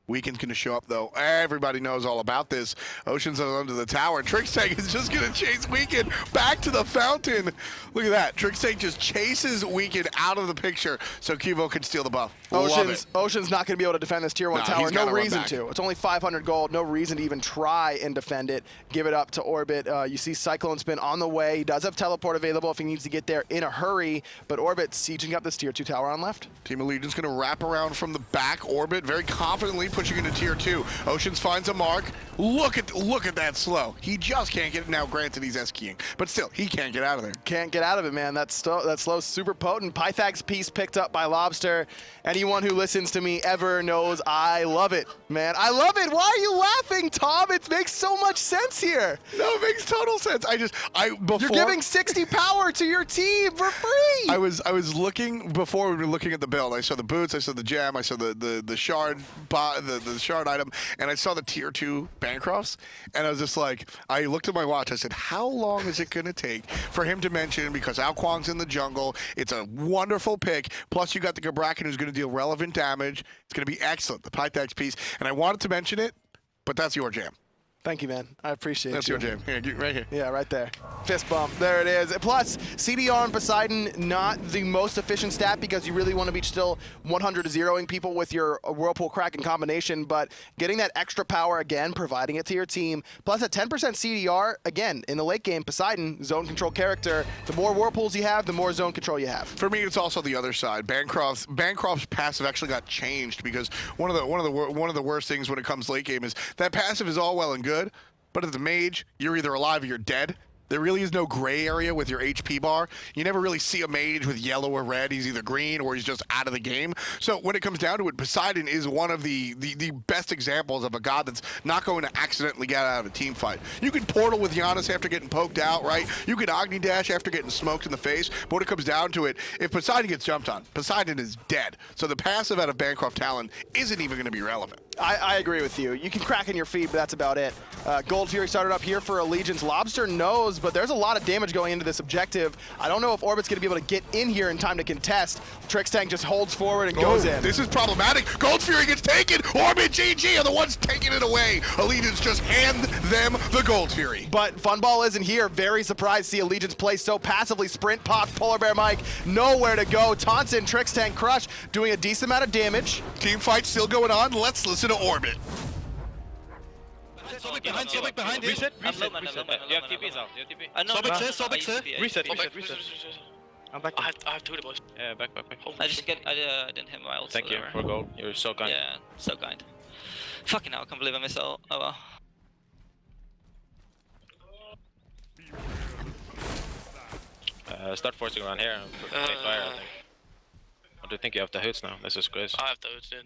Weekend's going to show up, though. Everybody knows all about this. Ocean's under the tower. Trixtank is just going to chase Weekend back to the fountain. Look at that. Trixtank just chases Weekend out of the picture so Qvo can steal the buff. Ocean's not going to be able to defend this tier 1 tower. No reason to. It's only 500 gold. No reason to even try and defend it. Give it up to Orbit. You see CycloneSpin on the way. He does have teleport available if he needs to get there in a hurry. But Orbit sieging up this tier 2 tower on left. Team Allegiance going to wrap around from the back. Orbit very confidently pushing into tier 2. Oceans finds a mark. Look at that slow. He just can't get it. Now, granted, he's S-keying, but still, he can't get out of there. Can't get out of it, man. That slow's super potent. Pythag's piece picked up by Lawbster. Anyone who listens to me ever knows I love it, man. I love it. Why are you laughing, Tom? It makes so much sense here. No, it makes total sense. Before you're giving 60 power to your team for free. I was looking before we were looking at the build. I saw the boots, I saw the gem, I saw the shard, the shard item, and I saw the tier 2 Bancrofts, and I was just like, I looked at my watch. I said, how long is it going to take for him to mention? Because Al Kuang's in the jungle. It's a wonderful pick. Plus, you got the Cabrakan who's going to deal relevant damage. It's going to be excellent. The Pythax piece, and I wanted to mention it, but that's your jam. Thank you, man. I appreciate it. That's your jam. Here, right here. Yeah, right there. Fist bump. There it is. Plus, CDR and Poseidon, not the most efficient stat because you really want to be still 100 zeroing people with your Whirlpool Kraken combination, but getting that extra power again, providing it to your team, plus a 10% CDR, again, in the late game, Poseidon, zone control character, the more Whirlpools you have, the more zone control you have. For me, it's also the other side. Bancroft's passive actually got changed because one of the worst things when it comes late game is that passive is all well and good, but as the mage, you're either alive or you're dead. There really is no gray area with your HP bar. You never really see a mage with yellow or red. He's either green or he's just out of the game. So when it comes down to it, Poseidon is one of the best examples of a god that's not going to accidentally get out of a team fight. You can portal with Giannis after getting poked out, right? You can Agni Dash after getting smoked in the face. But when it comes down to it, if Poseidon gets jumped on, Poseidon is dead. So the passive out of Bancroft Talon isn't even going to be relevant. I agree with you. You can crack in your feet, but that's about it. Gold Fury started up here for Allegiance. Lawbster knows, but there's a lot of damage going into this objective. I don't know if Orbit's going to be able to get in here in time to contest. Trixtank just holds forward and goes in. This is problematic. Gold Fury gets taken. OrbitGG are the ones taking it away. Allegiance just hand them the Gold Fury. But Funball isn't here. Very surprised to see Allegiance play so passively. Sprint pop, PolarBearMike, nowhere to go. Taunts in, Trixtank crush, doing a decent amount of damage. Team fight still going on. Let's listen to Orbit. Sobek behind. Reset. You have TPs out. Sobek says. Reset. I'm back. I have two boys. Yeah, back. I didn't hit my ult. Thank you for gold. You're so kind. Yeah, so kind. Fucking hell, I can't believe I missed all. Oh well. Start forcing around here. Fire, I think. What do you think you have the hoots now? This is crazy. I have the hoots, dude.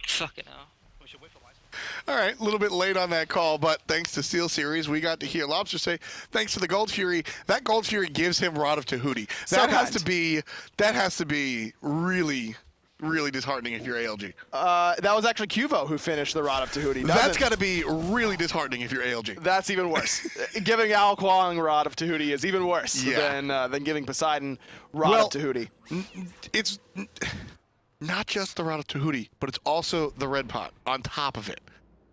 Fucking hell. All right, a little bit late on that call, but thanks to Steel Series, we got to hear Lawbster say, thanks to the Gold Fury, that Gold Fury gives him Rod of Tahuti. That has to be really, really disheartening if you're ALG. That was actually Qvo who finished the Rod of Tahuti. That's got to be really disheartening if you're ALG. That's even worse. Giving Al Kuang Rod of Tahuti is even worse than giving Poseidon Rod of Tahuti. It's not just the Rod of Tahuti, but it's also the red pot on top of it.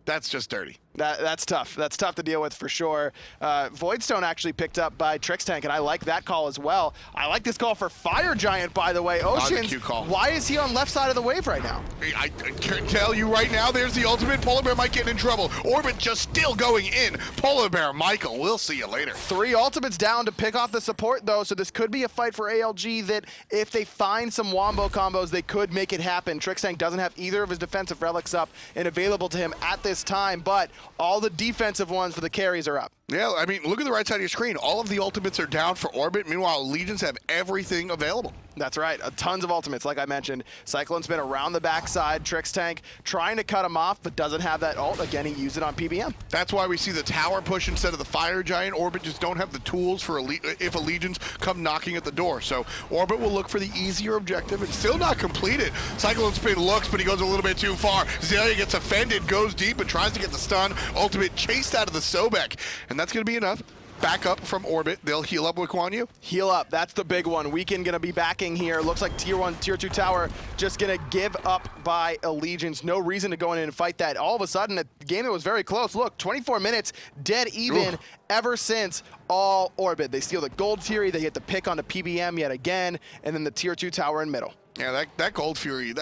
That's just dirty. That's tough. That's tough to deal with for sure. Voidstone actually picked up by Trixtank, and I like that call as well. I like this call for Fire Giant, by the way. Oceans, why is he on left side of the wave right now? I can tell you right now, there's the ultimate. PolarBearMike getting in trouble. Orbit just still going in. PolarBearMike, we'll see you later. 3 ultimates down to pick off the support, though, so this could be a fight for ALG that if they find some wombo combos, they could make it happen. Trixtank doesn't have either of his defensive relics up and available to him at this time, but all the defensive ones for the carries are up. Yeah, I mean, look at the right side of your screen. All of the ultimates are down for Orbit. Meanwhile, Legions have everything available. That's right. Tons of ultimates, like I mentioned. CycloneSpin around the backside. Trixtank trying to cut him off, but doesn't have that ult. Again, he used it on PBM. That's why we see the tower push instead of the fire giant. Orbit just don't have the tools for if Legions come knocking at the door. So Orbit will look for the easier objective and still not complete it. CycloneSpin looks, but he goes a little bit too far. Xaliea gets offended, goes deep, and tries to get the stun. Ultimate chased out of the Sobek, and that's going to be enough. Back up from Orbit. They'll heal up with Guan Yu. Heal up. That's the big one. Weekend going to be backing here. Looks like Tier 1, Tier 2 tower just going to give up by Allegiance. No reason to go in and fight that. All of a sudden, a game that was very close. Look, 24 minutes, dead even ever since all Orbit. They steal the Gold Fury. They hit the pick onto PBM yet again, and then the Tier 2 tower in middle. Yeah, that Gold Fury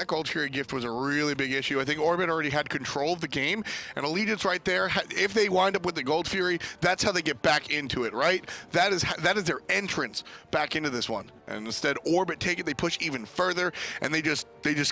gift was a really big issue. I think Orbit already had control of the game, and Allegiance right there, if they wind up with the Gold Fury, that's how they get back into it, right? That is their entrance back into this one. And instead, Orbit take it, they push even further, and they just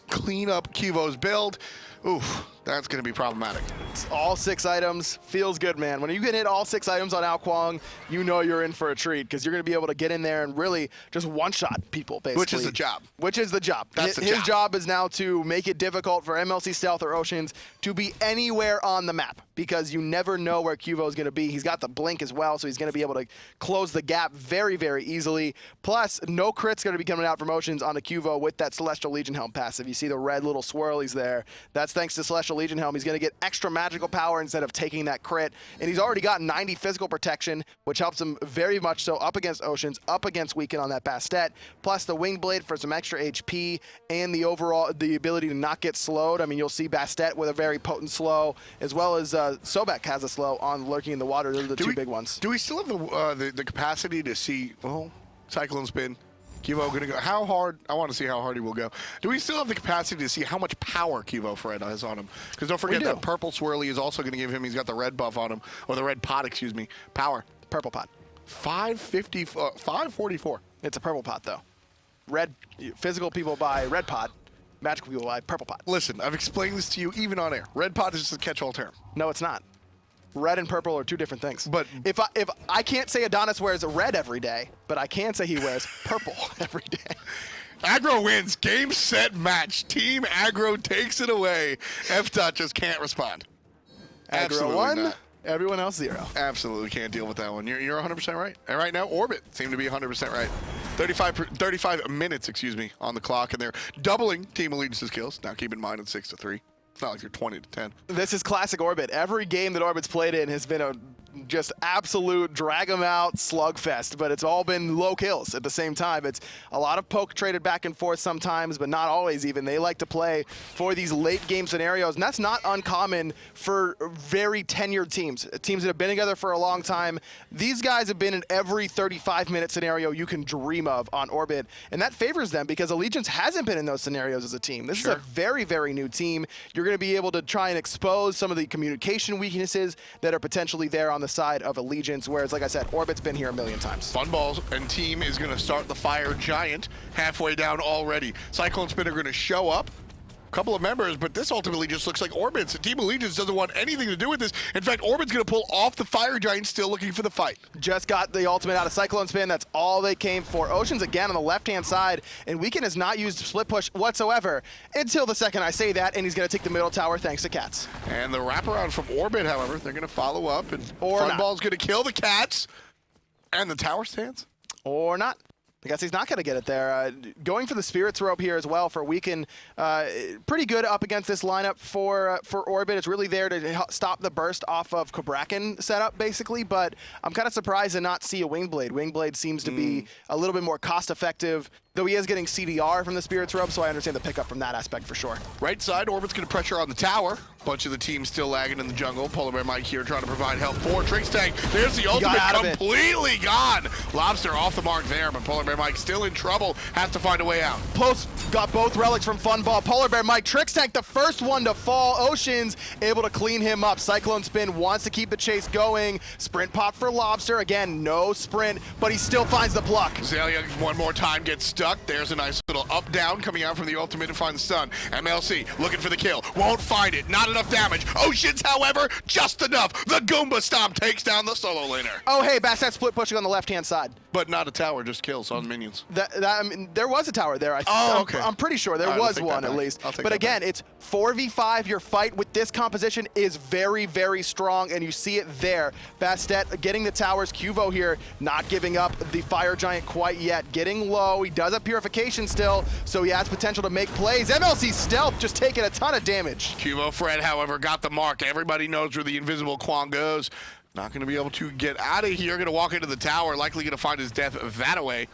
clean up Qvo's build. Oof, that's going to be problematic. It's all 6 items. Feels good, man. When you can hit all 6 items on Kuang, you know you're in for a treat because you're going to be able to get in there and really just one-shot people, basically. Which is the job. Which is the job. His job is now to make it difficult for MLC Stealth or Oceans to be anywhere on the map because you never know where Qvo is going to be. He's got the blink as well, so he's going to be able to close the gap very, very easily. Plus, no crit's going to be coming out from Oceans onto Qvo with that Celestial Legion Helm passive. You see the red little swirlies there. That's thanks to Celestial Legion Helm. He's going to get extra magical power instead of taking that crit. And he's already got 90 physical protection, which helps him very much so up against Oceans, up against Weekend on that Bastet. Plus the Wing Blade for some extra HP and the ability to not get slowed. I mean, you'll see Bastet with a very potent slow, as well as Sobek has a slow on Lurking in the Water. Those are the two big ones. Do we still have the capacity to see, CycloneSpin, Qvo going to go? How hard? I want to see how hard he will go. Do we still have the capacity to see how much power QvoFred has on him? Because don't forget that purple swirly is also going to give him, he's got the red buff on him, or the red pot, excuse me, power. Purple pot. 544. It's a purple pot, though. Red, physical people buy red pot. Magical people buy purple pot. Listen, I've explained this to you even on air. Red pot is just a catch-all term. No, it's not. Red and purple are two different things. But if I can't say Adonis wears red every day, but I can say he wears purple every day. Aggro wins. Game, set, match. Team Aggro takes it away. F-Dot just can't respond. Aggro 1, everyone else 0. Absolutely can't deal with that one. You're 100% right. And right now, Orbit seem to be 100% right. 35 minutes, on the clock, and they're doubling Team Allegiance's kills. Now keep in mind it's 6-3. It's not like you're 20-10. This is classic Orbit. Every game that Orbit's played in has been a just absolute drag them out slugfest, but it's all been low kills at the same time. It's a lot of poke traded back and forth sometimes, but not always even. They like to play for these late game scenarios, and that's not uncommon for very tenured teams that have been together for a long time. These guys have been in every 35-minute scenario you can dream of on Orbit, and that favors them because Allegiance hasn't been in those scenarios as a team. This is a very, very new team. You're going to be able to try and expose some of the communication weaknesses that are potentially there on the side of Allegiance, whereas, like I said, Orbit's been here a million times. Funballs and team is going to start the Fire Giant halfway down already. CycloneSpin are going to show up. Couple of members, but this ultimately just looks like Orbit's. Team Allegiance doesn't want anything to do with this. In fact, Orbit's going to pull off the Fire Giant, still looking for the fight. Just got the ultimate out of CycloneSpin. That's all they came for. Oceans again on the left-hand side, and Weekend has not used split push whatsoever until the second I say that, and he's going to take the middle tower thanks to Cats. And the wraparound from Orbit, however, they're going to follow up, and Funball's going to kill the Cats, and the tower stands. Or not. I guess he's not going to get it there. Going for the Spirit's Robe here as well for Weekend. Pretty good up against this lineup for Orbit. It's really there to stop the burst off of Cabrakan setup, basically. But I'm kind of surprised to not see a Wingblade. Wingblade seems to be a little bit more cost-effective, though he is getting CDR from the Spirit's Robe, so I understand the pickup from that aspect for sure. Right side, Orbit's going to pressure on the tower. Bunch of the team still lagging in the jungle. PolarBearMike here trying to provide help for Trixtank. There's the ultimate completely gone. Lawbster off the mark there, but PolarBearMike still in trouble. Has to find a way out. Post got both relics from Funball. PolarBearMike, Trixtank, the first one to fall. Oceans able to clean him up. CycloneSpin wants to keep the chase going. Sprint pop for Lawbster. Again, no sprint, but he still finds the pluck. Xaliea one more time gets stuck. stuck. There's a nice little up-down coming out from the ultimate to find the stun. MLC looking for the kill. Won't find it. Not enough damage. Oceans, however, just enough. The Goomba Stomp takes down the solo laner. Oh, hey, Bastet split pushing on the left-hand side. But not a tower, just kills on minions. I mean, there was a tower there. Okay. I'm pretty sure there was one at least. But again, it's 4v5. Your fight with this composition is very, very strong, and you see it there. Bastet getting the towers. Qvo here not giving up the Fire Giant quite yet. Getting low. He does have Purification still, so he has potential to make plays. MLC Stealth just taking a ton of damage. QvoFred, however, got the mark. Everybody knows where the invisible Kuang goes. Not going to be able to get out of here. Going to walk into the tower. Likely going to find his death that way.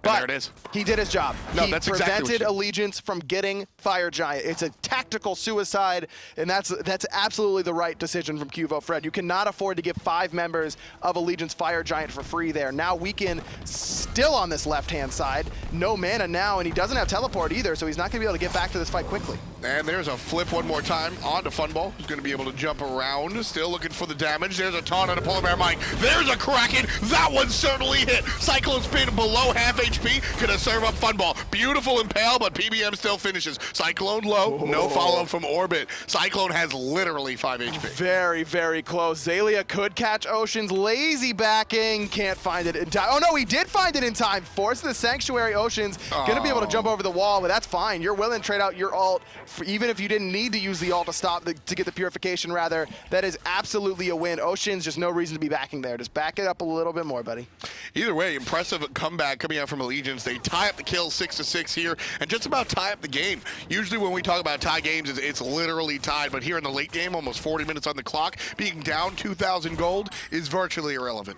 And there it is. He did his job. No, he that's exactly prevented Allegiance from getting Fire Giant. It's a tactical suicide, and that's absolutely the right decision from QvoFred. You cannot afford to give 5 members of Allegiance Fire Giant for free there. Now Weekend still on this left-hand side. No mana now, and he doesn't have teleport either, so he's not going to be able to get back to this fight quickly. And there's a flip one more time onto Funball. He's going to be able to jump around. Still looking for the damage. There's a taunt on a PolarBearMike. There's a Kraken. That one certainly hit. CycloneSpin below half HP. Going to serve up Funball. Beautiful impale, but PBM still finishes. Cyclone low. No follow-up from Orbit. Cyclone has literally 5 HP. Very, very close. Xaliea could catch Oceans. Lazy backing. Can't find it in time. Oh, no, he did find it in time. Force the Sanctuary. Oceans going to be able to jump over the wall, but that's fine. You're willing to trade out your ult, even if you didn't need to use the ult to stop to get the Purification, rather. That is absolutely a win. Oceans, just no reason to be backing there. Just back it up a little bit more, buddy. Either way, impressive comeback coming out from Allegiance. They tie up the kill 6-6 here and just about tie up the game. Usually when we talk about tie games, it's literally tied, but here in the late game, almost 40 minutes on the clock, being down 2,000 gold is virtually irrelevant.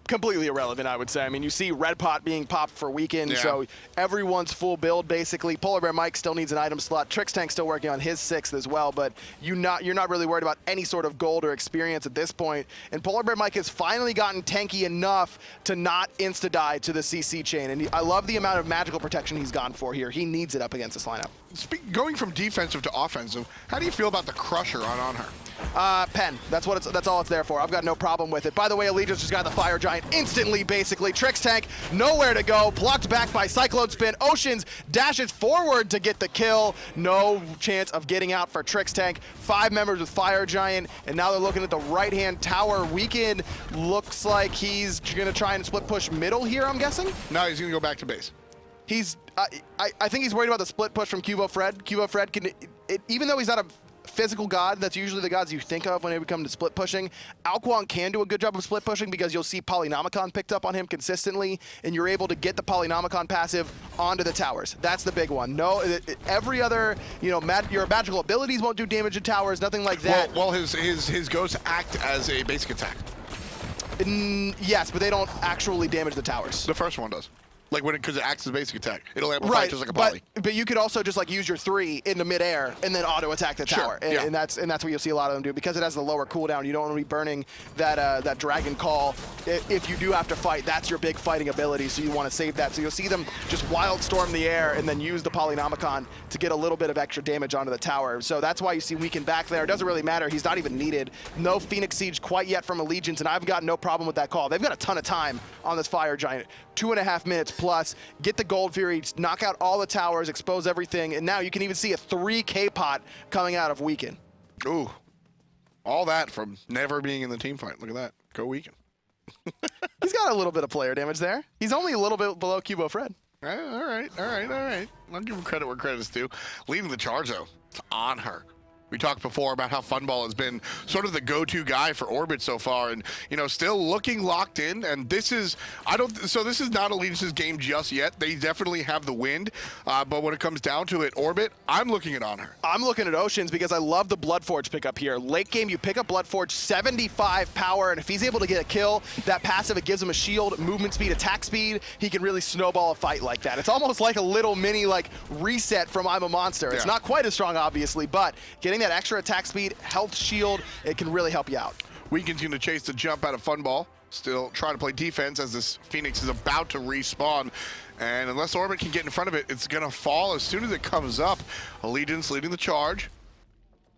Completely irrelevant, I would say. I mean, you see Red Pot being popped for Weekend, so everyone's full build, basically. PolarBearMike still needs an item slot. Trixtank still working on his 6th as well, but you're not really worried about any sort of gold or experience at this point. And PolarBearMike has finally gotten tanky enough to not insta-die to the CC chain. And I love the amount of magical protection he's gone for here. He needs it up against this lineup. Going from defensive to offensive, how do you feel about the Crusher on Anhur? Pen. That's all it's there for. I've got no problem with it. By the way, Allegiance just got the Fire Giant instantly, basically. Trixtank, nowhere to go. Blocked back by CycloneSpin. Oceans dashes forward to get the kill. No chance of getting out for Trixtank. 5 members with Fire Giant, and now they're looking at the right-hand tower. Weekend looks like he's going to try and split push middle here, I'm guessing? No, he's going to go back to base. He's, I think he's worried about the split push from QvoFred. QvoFred can, even though he's not a physical god, that's usually the gods you think of when it comes to split pushing. Kuang can do a good job of split pushing because you'll see Polynomicon picked up on him consistently, and you're able to get the Polynomicon passive onto the towers. That's the big one. No, every other, your magical abilities won't do damage to towers, nothing like that. Well, his ghosts act as a basic attack. Yes, but they don't actually damage the towers. The first one does. Like because it acts as a basic attack. It'll amplify just like a poly. But you could also just like use your 3 in the midair and then auto attack the tower. Sure, And that's what you'll see a lot of them do. Because it has the lower cooldown, you don't want to be burning that Dragon Call. If you do have to fight, that's your big fighting ability, so you want to save that. So you'll see them just Wildstorm the air and then use the Polynomicon to get a little bit of extra damage onto the tower. So that's why you see Weekend back there. It doesn't really matter. He's not even needed. No Phoenix Siege quite yet from Allegiance, and I've got no problem with that call. They've got a ton of time on this Fire Giant. 2.5 minutes plus. Get the Gold Fury, knock out all the towers, expose everything, and now you can even see a 3K pot coming out of Weekend. Ooh. All that from never being in the team fight. Look at that. Go Weekend. He's got a little bit of player damage there. He's only a little bit below QvoFred. All right. I'll give him credit where credit is due. Leading the charge, though, it's Anhur. We talked before about how Funball has been sort of the go-to guy for Orbit so far, and still looking locked in. And this is this is not Allegiance's game just yet. They definitely have the wind, but when it comes down to it, Orbit, I'm looking at Anhur. I'm looking at Oceans because I love the Bloodforge pickup here. Late game, you pick up Bloodforge, 75 power, and if he's able to get a kill, that passive, it gives him a shield, movement speed, attack speed. He can really snowball a fight like that. It's almost like a little mini reset from I'm a Monster. It's not quite as strong, obviously, but getting that extra attack speed, health shield, it can really help you out. Weekend's going to chase the jump out of Funball. Still trying to play defense as this Phoenix is about to respawn. And unless Orbit can get in front of it, it's going to fall as soon as it comes up. Allegiance leading the charge.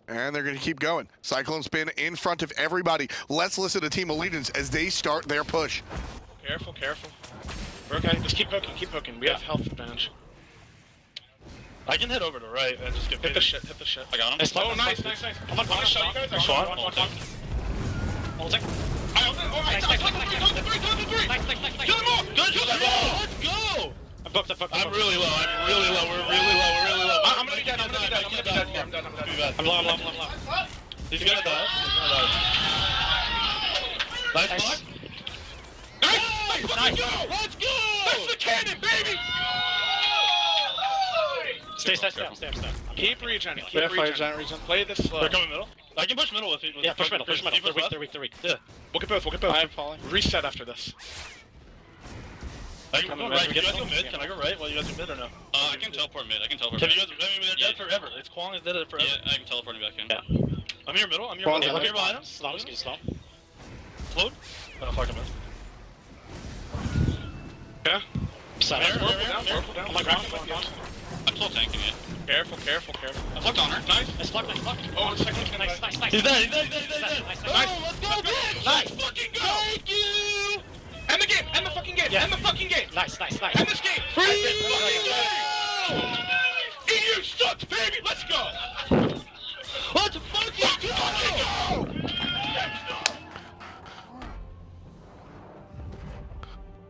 And they're going to keep going. CycloneSpin in front of everybody. Let's listen to Team Allegiance as they start their push. Careful. We're okay. Just keep poking. We have health advantage. I can head over to right and just get Hit the shit. I got him. Oh, nice. I'm gonna shot you guys. Ulting. Nice. Kill them all. Good. Let's go. I'm booked. I'm really low. We're really low. I'm gonna be dead. I'm done. I'm low. He's gonna die. Nice block. Nice. Let's go. That's the cannon, baby. Stay. Keep regening. Play this slow. They're coming middle. I can push middle with you. Yeah, push middle. They're weak. Yeah. We'll get both. I'm falling. Reset after this. I can go right. Can you guys go mid? Can I go right while you guys are mid or no? I can teleport mid. Can you guys? I mean, they're dead forever. It's Kuang is dead forever. Yeah, I can teleport him back in. Yeah. I'm here middle. I'm here behind him. Slow. Float. Oh, fuck him. Yeah. Careful down. I'm like ground. I'm still tanking it. Careful. I fucked on her. Nice. Oh, second. Nice. He's dead. Nice. Let's go, bitch. Let's fucking go. Thank you. End the game. End the fucking game. Nice. End this game. Free. EU sucks, baby. Let's go. Let's fucking go.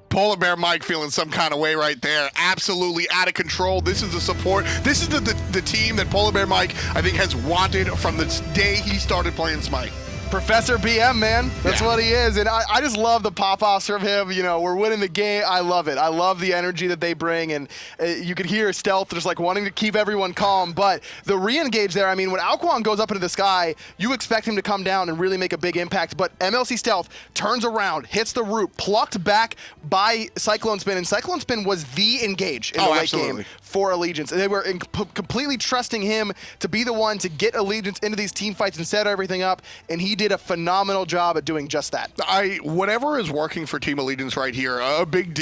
PolarBearMike feeling some kind of way right there. Absolutely out of control. This is the support. This is the team that PolarBearMike, I think, has wanted from the day he started playing Smite. Professor BM, man. That's what he is. And I just love the pop-offs from him. You know, we're winning the game. I love it. I love the energy that they bring. And you could hear Stealth just like wanting to keep everyone calm. But the re-engage there, I mean, when Kuang goes up into the sky, you expect him to come down and really make a big impact. But MLC Stealth turns around, hits the root, plucked back by CycloneSpin. And CycloneSpin was the engage in the late game for Allegiance. They were completely trusting him to be the one to get Allegiance into these team fights and set everything up. And he did a phenomenal job at doing just that. Whatever is working for Team Allegiance right here, a big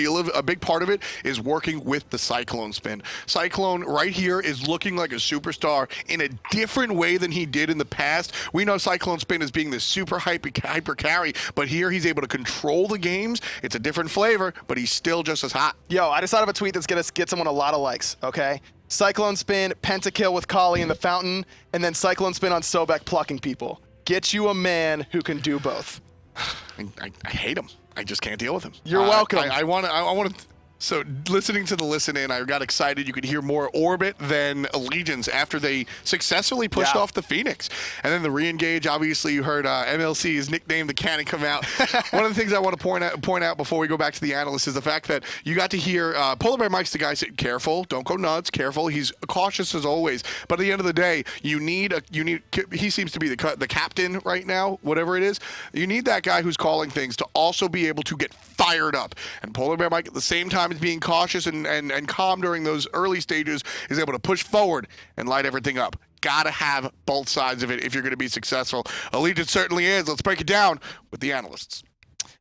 part of it is working with the CycloneSpin. Cyclone right here is looking like a superstar in a different way than he did in the past. We know CycloneSpin as being this super hyper carry, but here he's able to control the games. It's a different flavor, but he's still just as hot. Yo, I just thought of a tweet that's gonna get someone a lot of likes, okay? CycloneSpin, pentakill with Kali in the fountain, and then CycloneSpin on Sobek plucking people. Get you a man who can do both. I hate him. I just can't deal with him. You're welcome. I want to. So listening to the listen in, I got excited. You could hear more Orbit than Allegiance after they successfully pushed off the Phoenix. And then the re-engage, obviously you heard MLC's nickname, the cannon, come out. One of the things I want to point out before we go back to the analysts is the fact that you got to hear PolarBearMike's the guy saying, careful, don't go nuts, careful. He's cautious as always. But at the end of the day, he seems to be the captain right now, whatever it is. You need that guy who's calling things to also be able to get fired up. And PolarBearMike at the same time is being cautious and calm during those early stages, is able to push forward and light everything up. Gotta have both sides of it if you're going to be successful. Allegiance certainly is. Let's break it down with the analysts.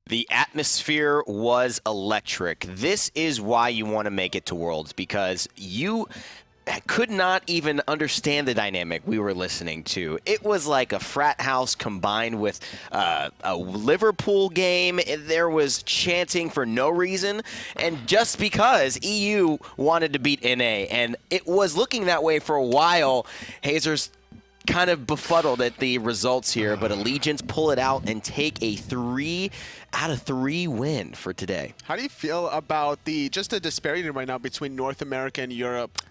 The atmosphere was electric. This is why you want to make it to Worlds, because you could not even understand the dynamic we were listening to. It was like a frat house combined with a Liverpool game. There was chanting for no reason, and just because EU wanted to beat NA, and it was looking that way for a while. Hazer's kind of befuddled at the results here, but Allegiance pull it out and take a 3 out of 3 win for today. How do you feel about just the disparity right now between North America and Europe?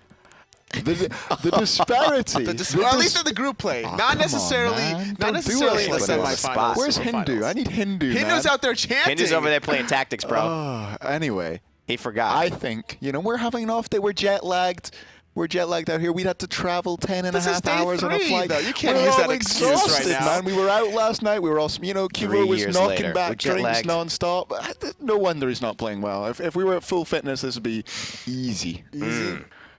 The disparity. Well, at least in the group play, not necessarily in the semifinals. Where's Hindu? I need Hindu. Hindu's out there chanting. Hindu's over there playing tactics, bro. Anyway, he forgot. I think we're having an off day. We're jet lagged. We're jet lagged out here. We'd had to travel 10.5 hours on a flight. Though. You can't use that excuse right now. Man. We were out last night. We were all, Qvo was knocking back drinks non-stop. No wonder he's not playing well. If we were at full fitness, this would be easy.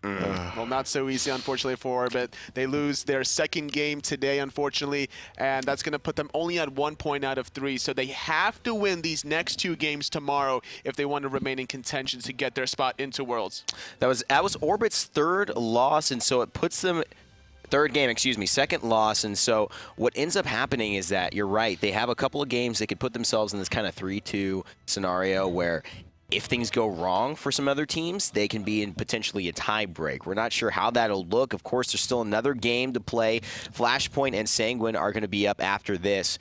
Well, not so easy, unfortunately, for Orbit. They lose their second game today, unfortunately, and that's going to put them only at 1 point out of 3. So they have to win these next 2 games tomorrow if they want to remain in contention to get their spot into Worlds. That was Orbit's third loss, and so it puts them second loss. And so what ends up happening is that, you're right, they have a couple of games they could put themselves in this kind of 3-2 scenario where if things go wrong for some other teams, they can be in potentially a tie break. We're not sure how that'll look. Of course, there's still another game to play. Flashpoint and Sanguine are going to be up after this.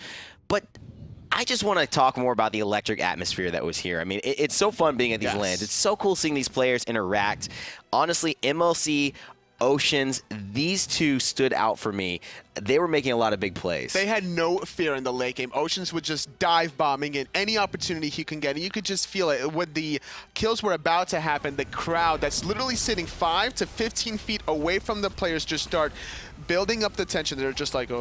But I just want to talk more about the electric atmosphere that was here. I mean, it's so fun being at these lands. It's so cool seeing these players interact. Honestly, MLC, Oceans, these two stood out for me. They were making a lot of big plays. They had no fear in the late game. Oceans would just dive bombing in any opportunity he can get, and you could just feel it. When the kills were about to happen, the crowd that's literally sitting 5 to 15 feet away from the players just start building up the tension. They're just like, hey!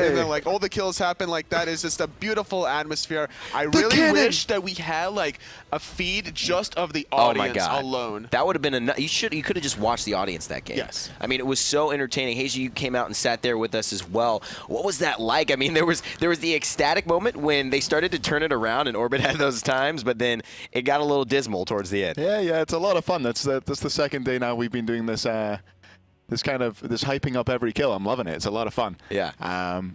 And then like all the kills happen like that. Is just a beautiful atmosphere. I really wish that we had like a feed just of the audience alone. That would have been enough. You could have just watched the audience that game. Yes. I mean, it was so entertaining. Hazy, you came out and sat there with us as well. What was that like? I mean, there was the ecstatic moment when they started to turn it around, and Orbit had those times, but then it got a little dismal towards the end. Yeah, it's a lot of fun. That's the second day now we've been doing this. This hyping up every kill. I'm loving it. It's a lot of fun. Yeah.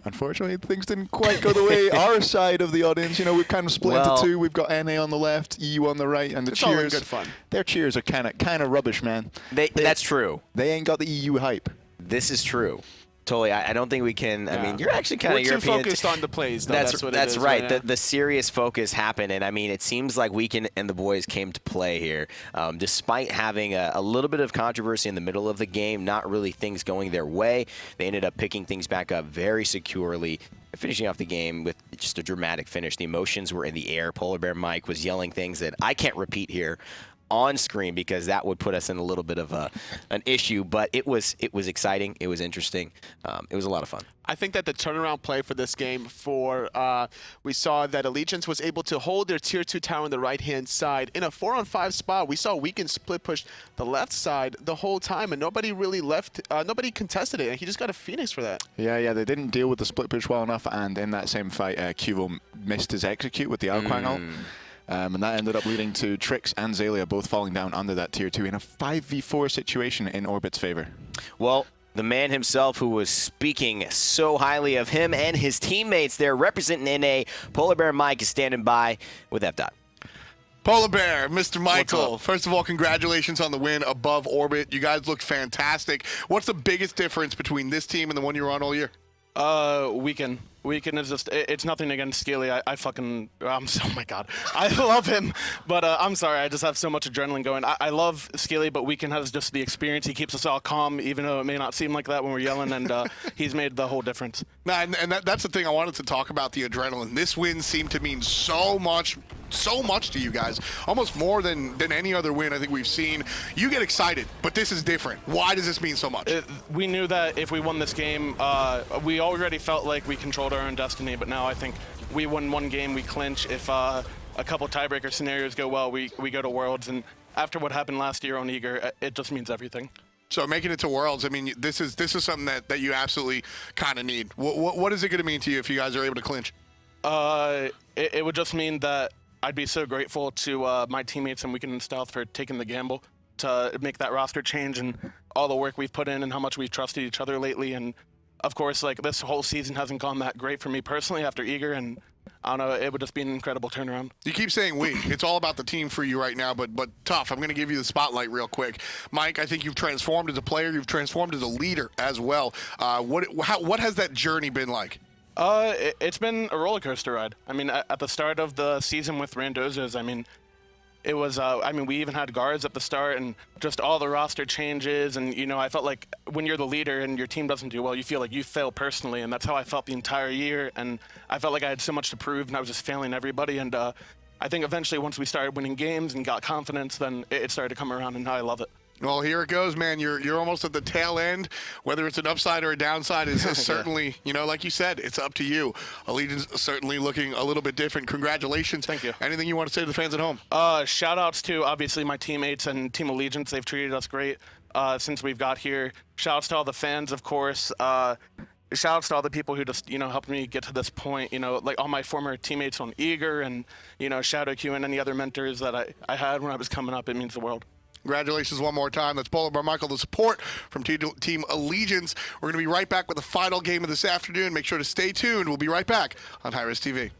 Unfortunately, things didn't quite go the way our side of the audience. You know, we've kind of split into two. We've got NA on the left, EU on the right, and the it's cheers. all in good fun. Their cheers are kind of rubbish, man. That's true. They ain't got the EU hype. This is true. Totally. I don't think we can. I mean, you're actually kind of European. We're too focused on the plays, though. That's what it is. That's right. Yeah. The serious focus happened, and I mean, it seems like Weekend and the boys came to play here, despite having a little bit of controversy in the middle of the game. Not really things going their way. They ended up picking things back up very securely, finishing off the game with just a dramatic finish. The emotions were in the air. PolarBearMike was yelling things that I can't repeat here on screen because that would put us in a little bit of an issue, but it was exciting. It was interesting. It was a lot of fun. I think that the turnaround play for this game we saw that Allegiance was able to hold their tier 2 tower on the right-hand side in a 4-on-5 spot. We saw Weekend split push the left side the whole time, and nobody really nobody contested it, and he just got a Phoenix for that. Yeah, they didn't deal with the split push well enough, and in that same fight, Qvo missed his execute with the Kuang ult. And that ended up leading to Trix and Xaliea both falling down under that tier 2 in a 5v4 situation in Orbit's favor. Well, the man himself who was speaking so highly of him and his teammates there representing NA, PolarBearMike is standing by with F-Dot. Polar Bear, Mr. Michael, first of all, congratulations on the win above Orbit. You guys looked fantastic. What's the biggest difference between this team and the one you were on all year? Weekend. Weekend is just, it's nothing against Xaliea. Oh my god. I love him, but I'm sorry, I just have so much adrenaline going. I love Xaliea, but Weekend has just the experience. He keeps us all calm, even though it may not seem like that when we're yelling, and he's made the whole difference. And that's the thing I wanted to talk about, the adrenaline. This win seemed to mean so much to you guys, almost more than any other win I think we've seen. You get excited, but this is different. Why does this mean so much? We knew that if we won this game, we already felt like we controlled our own destiny, but now I think we win one game, we clinch. If a couple tiebreaker scenarios go well, we go to Worlds, and after what happened last year on Eager, it just means everything. So making it to Worlds, I mean, this is something that you absolutely kind of need. What is it going to mean to you if you guys are able to clinch? It would just mean that I'd be so grateful to my teammates and Weekend and Stealth for taking the gamble to make that roster change and all the work we've put in and how much we've trusted each other lately. And of course, like, this whole season hasn't gone that great for me personally after Eager, and I don't know, it would just be an incredible turnaround. You keep saying we. It's all about the team for you right now, but tough. I'm going to give you the spotlight real quick. Mike, I think you've transformed as a player. You've transformed as a leader as well. What has that journey been like? It's been a roller coaster ride. I mean, at the start of the season with Randozos, I mean, it was, we even had guards at the start, and just all the roster changes, and, you know, I felt like when you're the leader and your team doesn't do well, you feel like you fail personally, and that's how I felt the entire year, and I felt like I had so much to prove, and I was just failing everybody, and I think eventually once we started winning games and got confidence, then it started to come around, and now I love it. Well, here it goes, man. You're almost at the tail end. Whether it's an upside or a downside is certainly, you know, like you said, it's up to you. Allegiance certainly looking a little bit different. Congratulations. Thank you. Anything you want to say to the fans at home? Shout outs to, obviously, my teammates and Team Allegiance. They've treated us great since we've got here. Shout outs to all the fans, of course. Shout outs to all the people who just, you know, helped me get to this point. You know, like all my former teammates on Eager, and, you know, shout out to you and any other mentors that I had when I was coming up. It means the world. Congratulations one more time. That's PolarBearMike, the support from Team Allegiance. We're going to be right back with the final game of this afternoon. Make sure to stay tuned. We'll be right back on hi-rez TV.